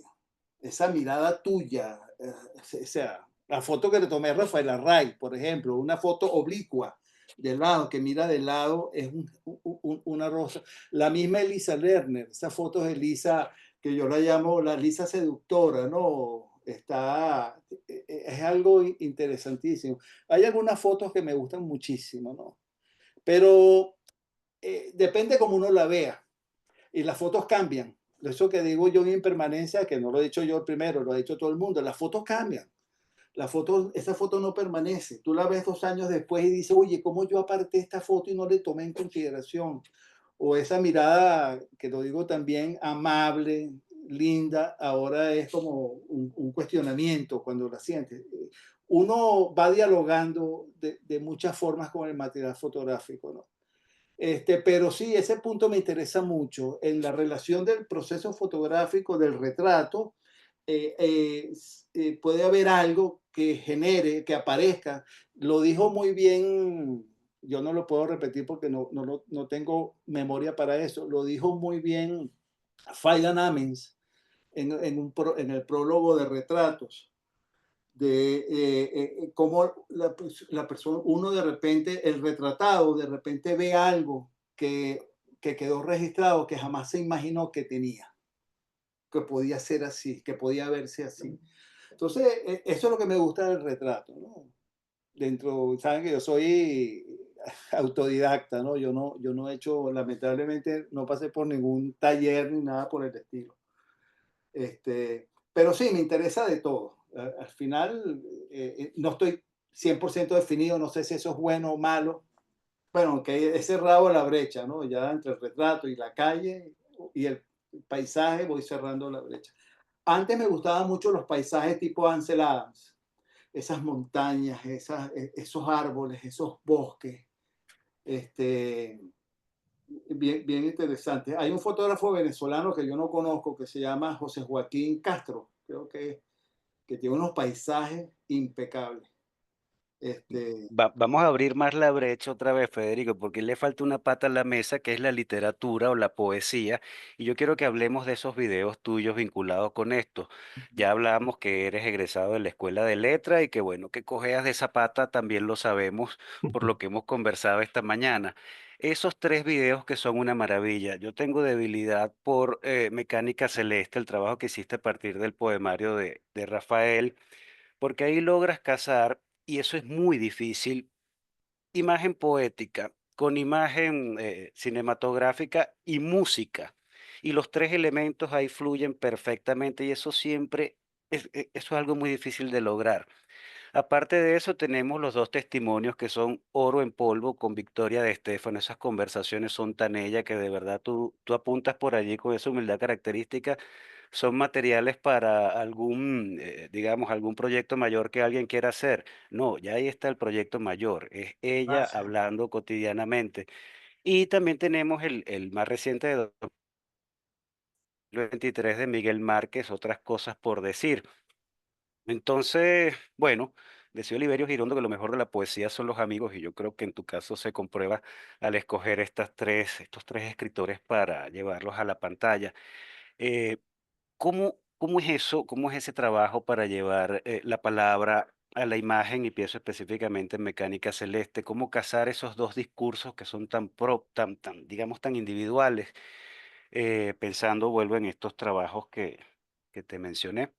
Esa mirada tuya, o sea, la foto que le tomé a Rafael Array, por ejemplo, una foto oblicua de lado, que mira de lado, es una rosa. La misma Elisa Lerner, esa foto de Elisa, que yo la llamo la Elisa seductora, ¿no? Es algo interesantísimo. Hay algunas fotos que me gustan muchísimo, ¿no? Pero depende cómo uno la vea y las fotos cambian. Eso que digo yo en impermanencia, que no lo he dicho yo primero, lo ha dicho todo el mundo, las fotos cambian. esa foto no permanece. Tú la ves 2 años después y dices, oye, ¿cómo yo aparté esta foto y no le tomé en consideración? O esa mirada, que lo digo también, amable, linda, ahora es como un cuestionamiento cuando la sientes. Uno va dialogando de muchas formas con el material fotográfico, ¿no? Pero sí, ese punto me interesa mucho en la relación del proceso fotográfico, del retrato. Puede haber algo que genere, que aparezca. Lo dijo muy bien, yo no lo puedo repetir porque no tengo memoria para eso. Lo dijo muy bien Faydan Amins en el prólogo de Retratos, de cómo la persona, uno de repente, el retratado, de repente ve algo que quedó registrado que jamás se imaginó que tenía, que podía ser así, que podía verse así. Entonces, eso es lo que me gusta del retrato, ¿no? Dentro, saben que yo soy autodidacta, ¿no? Yo no he hecho, lamentablemente, no pasé por ningún taller ni nada por el estilo. Pero sí, me interesa de todo. Al final, no estoy 100% definido, no sé si eso es bueno o malo. Bueno, que he cerrado la brecha, ¿no? Ya entre el retrato y la calle y el paisaje voy cerrando la brecha. Antes me gustaban mucho los paisajes tipo Ansel Adams, esas montañas, esos árboles, esos bosques, este, bien interesante. Hay un fotógrafo venezolano que yo no conozco que se llama José Joaquín Castro, creo que tiene unos paisajes impecables. Este, Vamos a abrir más la brecha otra vez, Federico, porque le falta una pata a la mesa que es la literatura o la poesía, y yo quiero que hablemos de esos videos tuyos vinculados con esto. Ya hablamos que eres egresado de la Escuela de Letras y que bueno, que cojeas de esa pata también lo sabemos por lo que hemos conversado esta mañana. Esos tres videos que son una maravilla. Yo tengo debilidad por Mecánica Celeste, el trabajo que hiciste a partir del poemario de Rafael, porque ahí logras casar, y eso es muy difícil, imagen poética con imagen cinematográfica y música. Y los tres elementos ahí fluyen perfectamente y eso siempre, eso es algo muy difícil de lograr. Aparte de eso, tenemos los dos testimonios que son oro en polvo con Victoria de Estefano. Esas conversaciones son tan ellas que de verdad tú apuntas por allí con esa humildad característica, son materiales para algún, digamos, algún proyecto mayor que alguien quiera hacer. No, ya ahí está el proyecto mayor, es ella gracias. hablando cotidianamente. Y también tenemos el más reciente de 2023 de Miguel Márquez, otras cosas por decir. Entonces, bueno, decía Oliverio Girondo que lo mejor de la poesía son los amigos y yo creo que en tu caso se comprueba al escoger estos tres escritores para llevarlos a la pantalla. Eh, ¿cómo es eso? ¿Cómo es ese trabajo para llevar la palabra a la imagen? Y pienso específicamente en Mecánica Celeste. ¿Cómo casar esos dos discursos que son digamos, tan individuales? Pensando, vuelvo en estos trabajos que te mencioné.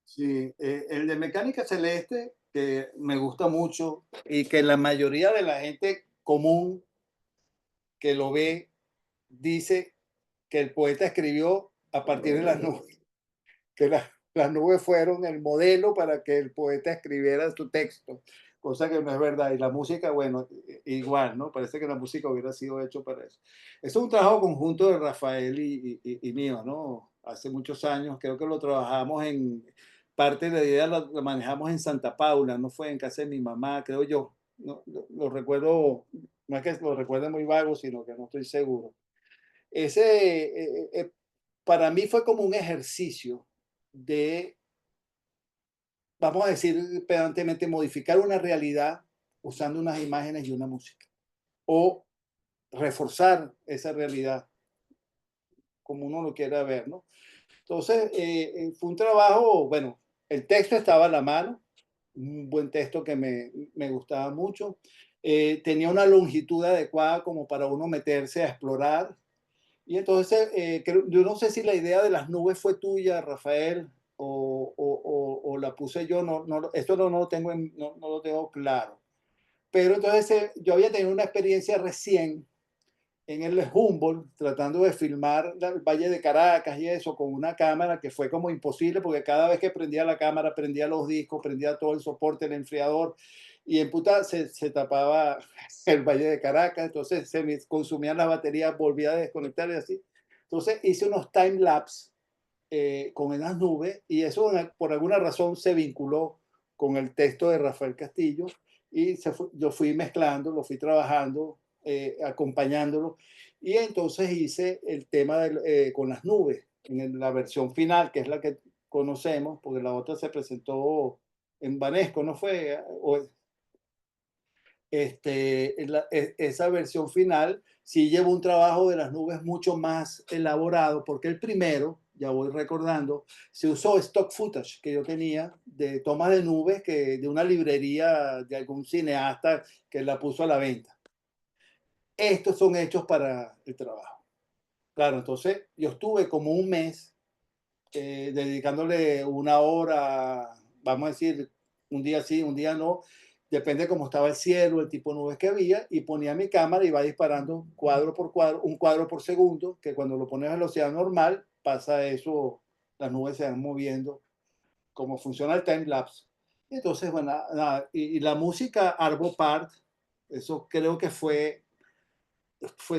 Sí, el de Mecánica Celeste, que me gusta mucho y que la mayoría de la gente común que lo ve dice que el poeta escribió a partir de las nubes, que las nubes fueron el modelo para que el poeta escribiera su texto, cosa que no es verdad. Y la música, bueno, igual, ¿no? Parece que la música hubiera sido hecho para eso. Es un trabajo conjunto de Rafael y mío, ¿no? Hace muchos años, creo que lo trabajamos en, parte de la idea la manejamos en Santa Paula, no fue en casa de mi mamá, creo yo. No, lo recuerdo, no es que lo recuerde muy vago, sino que no estoy seguro. Ese, para mí fue como un ejercicio de, vamos a decir pedantemente, modificar una realidad usando unas imágenes y una música, o reforzar esa realidad como uno lo quiera ver, ¿no? Entonces, fue un trabajo, bueno, el texto estaba a la mano, un buen texto que me gustaba mucho, tenía una longitud adecuada como para uno meterse a explorar. Y entonces, yo no sé si la idea de las nubes fue tuya, Rafael, o la puse yo, esto no lo tengo, no lo tengo claro. Pero entonces yo había tenido una experiencia recién en el Humboldt tratando de filmar el Valle de Caracas y eso con una cámara que fue como imposible porque cada vez que prendía la cámara, prendía los discos, prendía todo el soporte, el enfriador y en puta se tapaba el Valle de Caracas, entonces se me consumían las baterías, volvía a desconectar y así. Entonces hice unos time lapse con las nubes y eso por alguna razón se vinculó con el texto de Rafael Castillo y yo fui mezclando, lo fui trabajando, acompañándolo y entonces hice el tema con las nubes en la versión final, que es la que conocemos, porque la otra se presentó en Banesco, ¿no fue? Esa versión final sí lleva un trabajo de las nubes mucho más elaborado, porque el primero, ya voy recordando, se usó stock footage que yo tenía de tomas de nubes de una librería de algún cineasta que la puso a la venta. Estos son hechos para el trabajo. Claro, entonces yo estuve como un mes dedicándole una hora, vamos a decir, un día sí, un día no, depende de cómo estaba el cielo, el tipo de nubes que había, y ponía mi cámara y iba disparando cuadro por cuadro, un cuadro por segundo, que cuando lo pones a velocidad normal, pasa eso, las nubes se van moviendo, como funciona el time lapse. Entonces, bueno, nada, y la música Arvo Part, eso creo que fue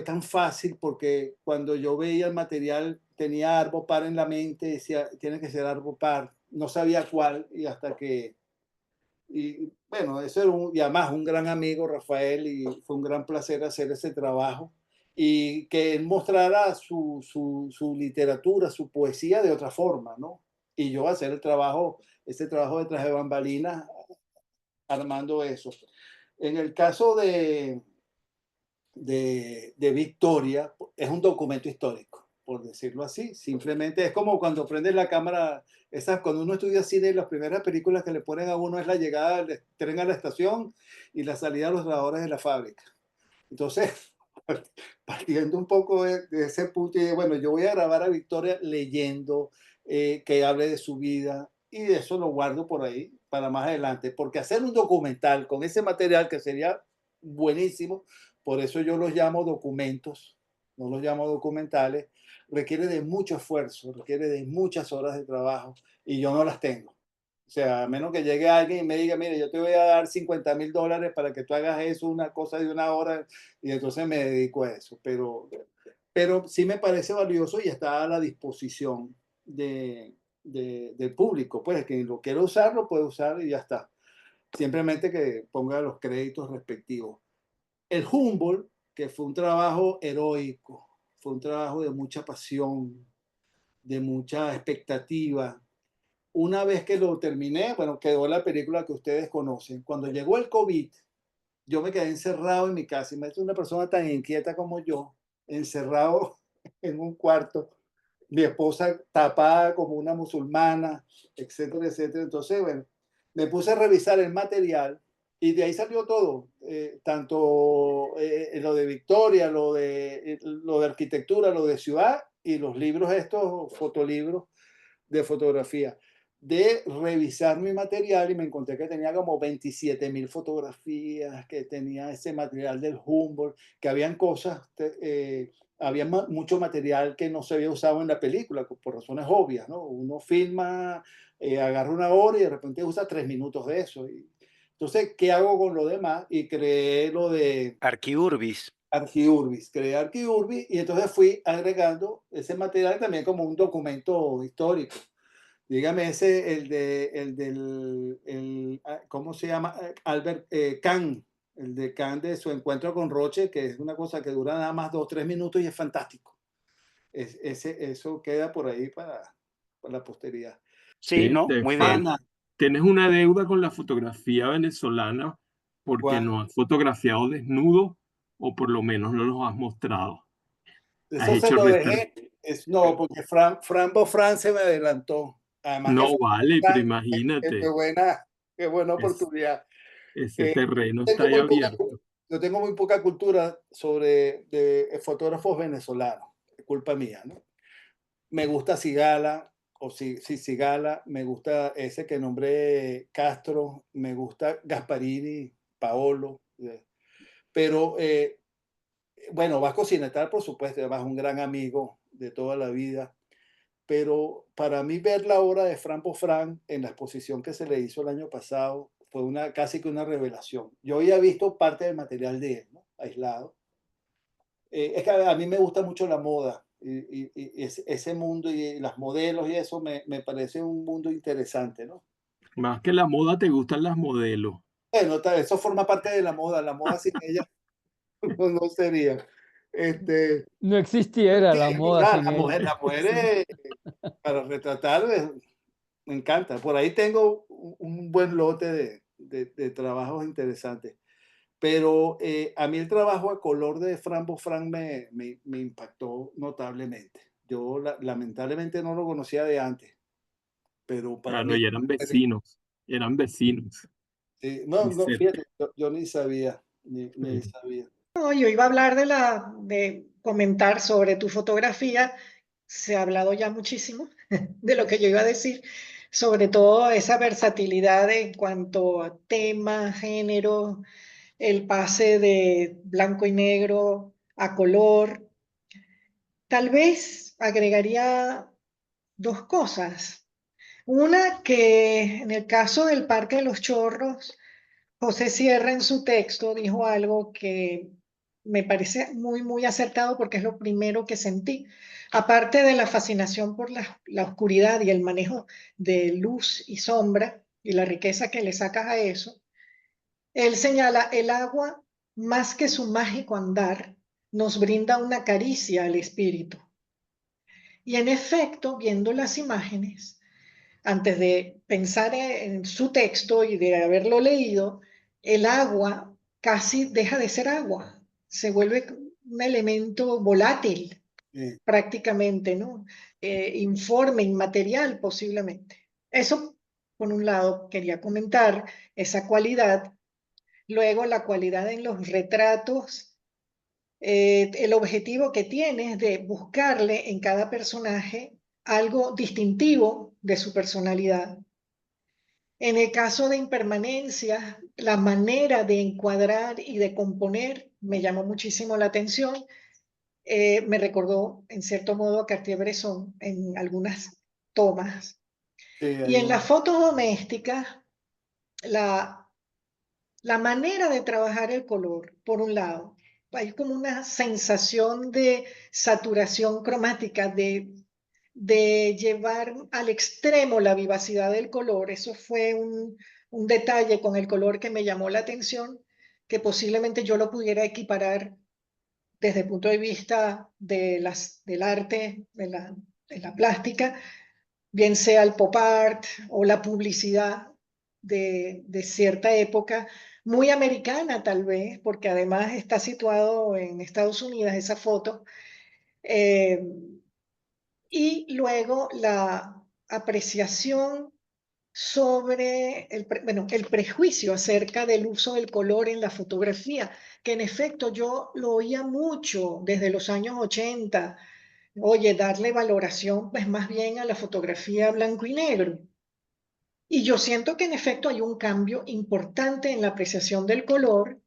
tan fácil porque cuando yo veía el material tenía Arvo Par en la mente, decía, tiene que ser Arvo Par, no sabía cuál y hasta que, y bueno, eso era y además un gran amigo, Rafael, y fue un gran placer hacer ese trabajo y que él mostrara su literatura, su poesía de otra forma, ¿no? Y yo hacer ese trabajo de traje de bambalinas armando eso. En el caso de Victoria es un documento histórico, por decirlo así. Simplemente es como cuando prendes la cámara, cuando uno estudia cine, las primeras películas que le ponen a uno es la llegada del tren a la estación y la salida de los trabajadores de la fábrica. Entonces, partiendo un poco de ese punto, y bueno, yo voy a grabar a Victoria leyendo, que hable de su vida, y de eso lo guardo por ahí para más adelante, porque hacer un documental con ese material que sería buenísimo, por eso yo los llamo documentos, no los llamo documentales, requiere de mucho esfuerzo, requiere de muchas horas de trabajo, y yo no las tengo. O sea, a menos que llegue alguien y me diga, mire, yo te voy a dar $50,000 para que tú hagas eso, una cosa de una hora, y entonces me dedico a eso. Pero sí me parece valioso y está a la disposición del público. Pues quien lo quiera usar, lo puede usar y ya está. Simplemente que ponga los créditos respectivos. El Humboldt, que fue un trabajo heroico, fue un trabajo de mucha pasión, de mucha expectativa. Una vez que lo terminé, bueno, quedó la película que ustedes conocen. Cuando llegó el COVID, yo me quedé encerrado en mi casa. Y me una persona tan inquieta como yo, encerrado en un cuarto, mi esposa tapada como una musulmana, etcétera, etcétera. Entonces, bueno, me puse a revisar el material y de ahí salió todo, tanto lo de Victoria, lo de arquitectura, lo de ciudad y los libros estos, fotolibros de fotografía, de revisar mi material y me encontré que tenía como 27,000 fotografías, que tenía ese material del Humboldt, que habían cosas, había mucho material que no se había usado en la película, por razones obvias, ¿no? Uno filma, agarra una hora y de repente usa 3 minutos de eso. Entonces, ¿qué hago con lo demás? Y creé lo de Arquiurbis. Arquiurbis, creé Arquiurbis y entonces fui agregando ese material también como un documento histórico. Dígame ese, ¿cómo se llama? Albert Kahn, el de Kahn de su encuentro con Roche, que es una cosa que dura nada más 2 o 3 minutos y es fantástico. Eso queda por ahí para la posteridad. Sí, Sí, ¿no? Muy bien. Ana, tienes una deuda con la fotografía venezolana porque ¿cuál? no has fotografiado desnudo o por lo menos no los has mostrado. Has Eso se hecho lo retratos. dejé. No, porque Fran Bofran se me adelantó. Además que No vale, pero qué imagínate, qué buena es, oportunidad. ese Eh, terreno está tengo ahí muy poca, abierto. yo tengo muy poca cultura de fotógrafos venezolanos, es culpa mía, ¿no? Me gusta Sigala, o sí, Sigala, me gusta ese que nombré Castro, me gusta Gasparini, Paolo, pero Bueno, Vasco Cinetal, por supuesto, además un gran amigo de toda la vida, pero para mí ver la obra de Fran Bofrán en la exposición que se le hizo el año pasado fue casi que una revelación. Yo había visto parte del material de él, ¿no? Aislado. Es que a mí me gusta mucho la moda y ese mundo y las modelos y eso me parece un mundo interesante, ¿no? Más que la moda, te gustan las modelos. Bueno, eso forma parte de la moda sin ella no sería. Este, No existiera sí, la es moda verdad, sin ella. la mujer Sí. para retratar me encanta. Por ahí tengo un buen lote de trabajos interesantes. Pero a mí el trabajo a color de Fran Bofrán me impactó notablemente. Yo lamentablemente no lo conocía de antes, pero para Claro, mí, y eran vecinos. no, Muy no, cerca. fíjate, yo ni sabía, ni sabía. No, yo iba a hablar de comentar sobre tu fotografía. Se ha hablado ya muchísimo de lo que yo iba a decir, sobre todo esa versatilidad en cuanto a tema, género, el pase de blanco y negro a color. Tal vez agregaría dos cosas. Una que en el caso del Parque de los Chorros, José Sierra en su texto dijo algo que me parece muy, muy acertado porque es lo primero que sentí. Aparte de la fascinación por la oscuridad y el manejo de luz y sombra y la riqueza que le sacas a eso, él señala el agua, más que su mágico andar, nos brinda una caricia al espíritu. Y en efecto, viendo las imágenes, antes de pensar en su texto y de haberlo leído, el agua casi deja de ser agua, se vuelve un elemento volátil Eh, prácticamente, ¿no? Informe, inmaterial posiblemente. Eso, por un lado, quería comentar esa cualidad. Luego, la cualidad en los retratos, el objetivo que tiene es de buscarle en cada personaje algo distintivo de su personalidad. En el caso de impermanencia, la manera de encuadrar y de componer me llamó muchísimo la atención. Me recordó, en cierto modo, a Cartier-Bresson en algunas tomas. sí, Y hay en las fotos domésticas, la, la manera de trabajar el color, por un lado, hay como una sensación de saturación cromática, de llevar al extremo la vivacidad del color. Eso fue un detalle con el color que me llamó la atención, que posiblemente yo lo pudiera equiparar desde el punto de vista del arte, de la plástica, bien sea el pop art o la publicidad de cierta época, muy americana tal vez, porque además está situado en Estados Unidos esa foto. Eh, y luego la apreciación sobre bueno, el prejuicio acerca del uso del color en la fotografía, que en efecto yo lo oía mucho desde los años 80. Oye, darle valoración pues más bien a la fotografía blanco y negro. Y yo siento que en efecto hay un cambio importante en la apreciación del color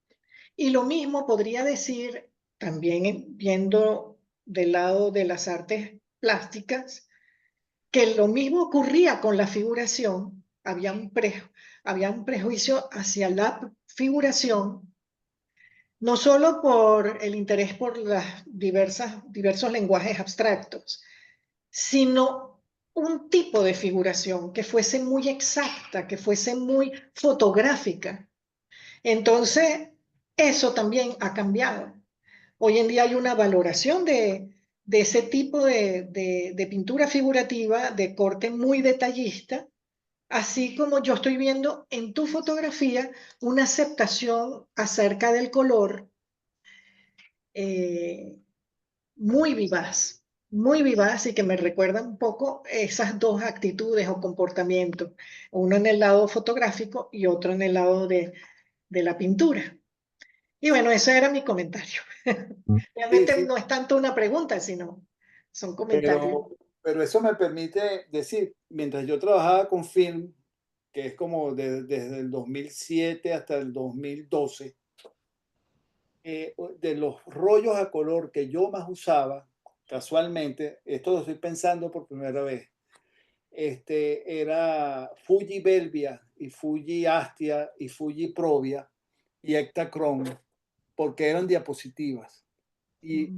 y lo mismo podría decir también viendo del lado de las artes plásticas, que lo mismo ocurría con la figuración, había un prejuicio hacia la figuración, no solo por el interés por diversos lenguajes abstractos, sino un tipo de figuración que fuese muy exacta, que fuese muy fotográfica. Entonces, eso también ha cambiado. Hoy en día hay una valoración de ese tipo de pintura figurativa de corte muy detallista, así como yo estoy viendo en tu fotografía una aceptación acerca del color eh, muy vivaz y que me recuerda un poco esas dos actitudes o comportamientos, uno en el lado fotográfico y otro en el lado de la pintura. Y bueno, ese era mi comentario. sí, Realmente sí, no es tanto una pregunta, sino son comentarios. pero, pero eso me permite decir, mientras yo trabajaba con film, que es como desde el 2007 hasta el 2012, de los rollos a color que yo más usaba, casualmente, esto lo estoy pensando por primera vez, era Fuji Belvia y Fuji Astia y Fuji Provia y Ektachrome, porque eran diapositivas. Y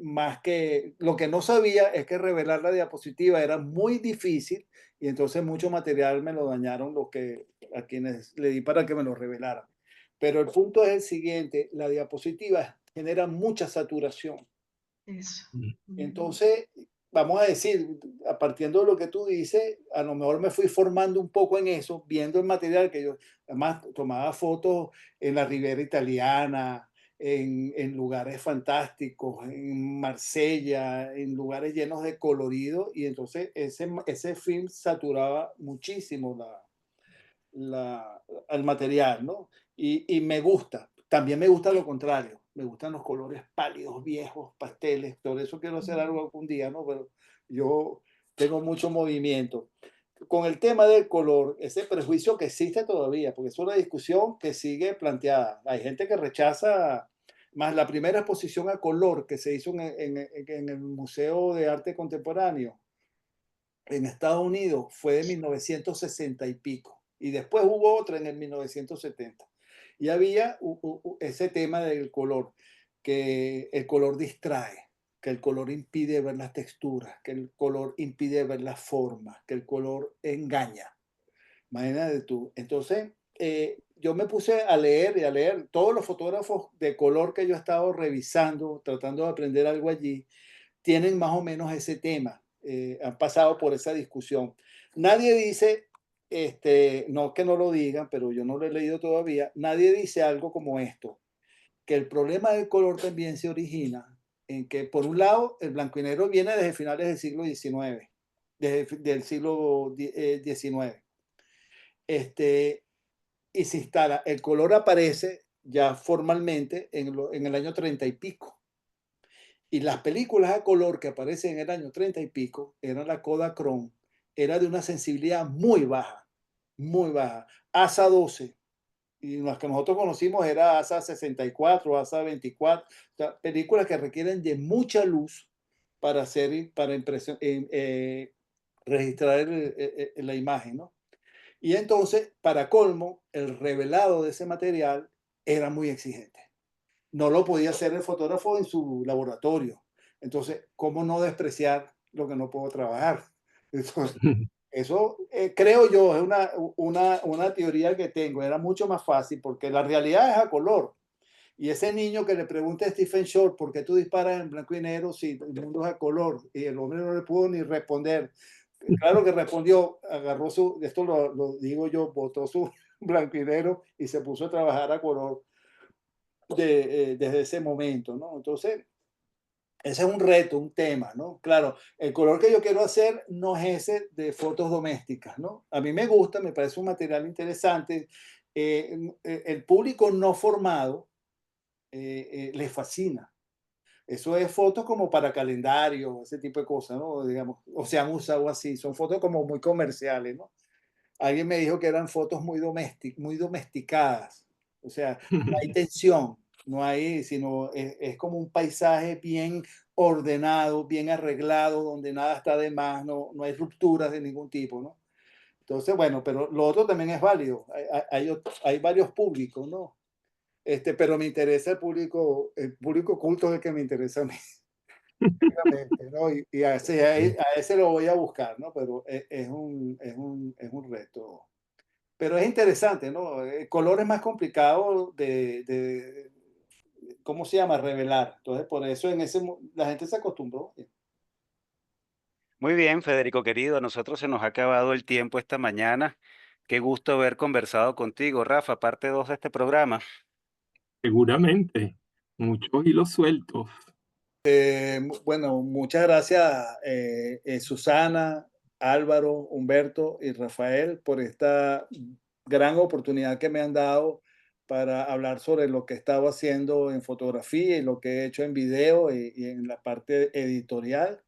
más que lo que no sabía es que revelar la diapositiva era muy difícil y entonces mucho material me lo dañaron a quienes le di para que me lo revelaran. Pero el punto es el siguiente, la diapositiva genera mucha saturación. Eso. Entonces, vamos a decir, a partir de lo que tú dices, a lo mejor me fui formando un poco en eso, viendo el material que yo, además, tomaba fotos en la Riviera Italiana, en lugares fantásticos, en Marsella, en lugares llenos de colorido, y entonces ese film saturaba muchísimo al material, ¿no? Y me gusta. También me gusta lo contrario. Me gustan los colores pálidos, viejos, pasteles. Por eso quiero hacer algo algún día, ¿no? Pero yo tengo mucho movimiento. Con el tema del color, ese prejuicio que existe todavía, porque es una discusión que sigue planteada. Hay gente que rechaza, más la primera exposición a color que se hizo en el Museo de Arte Contemporáneo en Estados Unidos fue de 1960 y pico. Y después hubo otra en el 1970. Y había ese tema del color, que el color distrae, que el color impide ver las texturas, que el color impide ver las formas, que el color engaña. Imagínate tú. Entonces, yo me puse a leer y a leer todos los fotógrafos de color que yo he estado revisando, tratando de aprender algo allí, tienen más o menos ese tema, han pasado por esa discusión. Nadie dice, no que no lo digan, pero yo no lo he leído todavía, nadie dice algo como esto, que el problema del color también se origina en que, por un lado, el blanco y negro viene desde finales del siglo XIX, desde del siglo XIX, y se instala, el color aparece ya formalmente en el año 30 y pico. Y las películas a color que aparecen en el año 30 y pico, era la Kodachrome, era de una sensibilidad muy baja, muy baja. ASA 12, y las que nosotros conocimos era ASA 64, ASA 24, o sea, películas que requieren de mucha luz para hacer, para impresión, registrar la imagen, ¿no? Y entonces, para colmo, el revelado de ese material era muy exigente. No lo podía hacer el fotógrafo en su laboratorio. Entonces, ¿cómo no despreciar lo que no puedo trabajar? Entonces, eso creo yo, es una teoría que tengo. Era mucho más fácil porque la realidad es a color. Y ese niño que le pregunta a Stephen Short, ¿por qué tú disparas en blanco y negro si el mundo es a color? Y el hombre no le pudo ni responder. Claro que respondió, agarró esto lo digo yo, botó su blanco y negro y se puso a trabajar a color desde ese momento, ¿no? Entonces, ese es un reto, un tema, ¿no? Claro, el color que yo quiero hacer no es ese de fotos domésticas, ¿no? A mí me gusta, me parece un material interesante. El público no formado le fascina. Eso es fotos como para calendario, ese tipo de cosas, ¿no? Digamos, o se han usado así, son fotos como muy comerciales, ¿no? Alguien me dijo que eran fotos muy domesticadas. O sea, no hay tensión, no hay, sino es como un paisaje bien ordenado, bien arreglado, donde nada está de más, no hay rupturas de ningún tipo, ¿no? Entonces, bueno, pero lo otro también es válido. Hay varios públicos, ¿no? Pero me interesa el público culto es el que me interesa a mí. Obviamente, ¿no? Y a ese lo voy a buscar, ¿no? Pero es un reto. Pero es interesante, ¿no? El color es más complicado ¿cómo se llama? Revelar. Entonces, por eso la gente se acostumbró. Muy bien, Federico querido, a nosotros se nos ha acabado el tiempo esta mañana. Qué gusto haber conversado contigo, Rafa, parte 2 de este programa. Seguramente, muchos hilos sueltos. Bueno, muchas gracias, Susana, Álvaro, Humberto y Rafael por esta gran oportunidad que me han dado para hablar sobre lo que he estado haciendo en fotografía y lo que he hecho en video y en la parte editorial.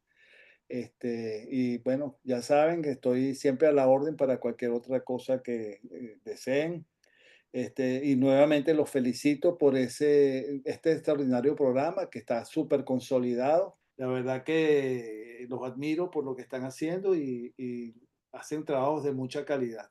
Y bueno, ya saben que estoy siempre a la orden para cualquier otra cosa que deseen. Y nuevamente los felicito por este extraordinario programa que está súper consolidado. La verdad que los admiro por lo que están haciendo y hacen trabajos de mucha calidad.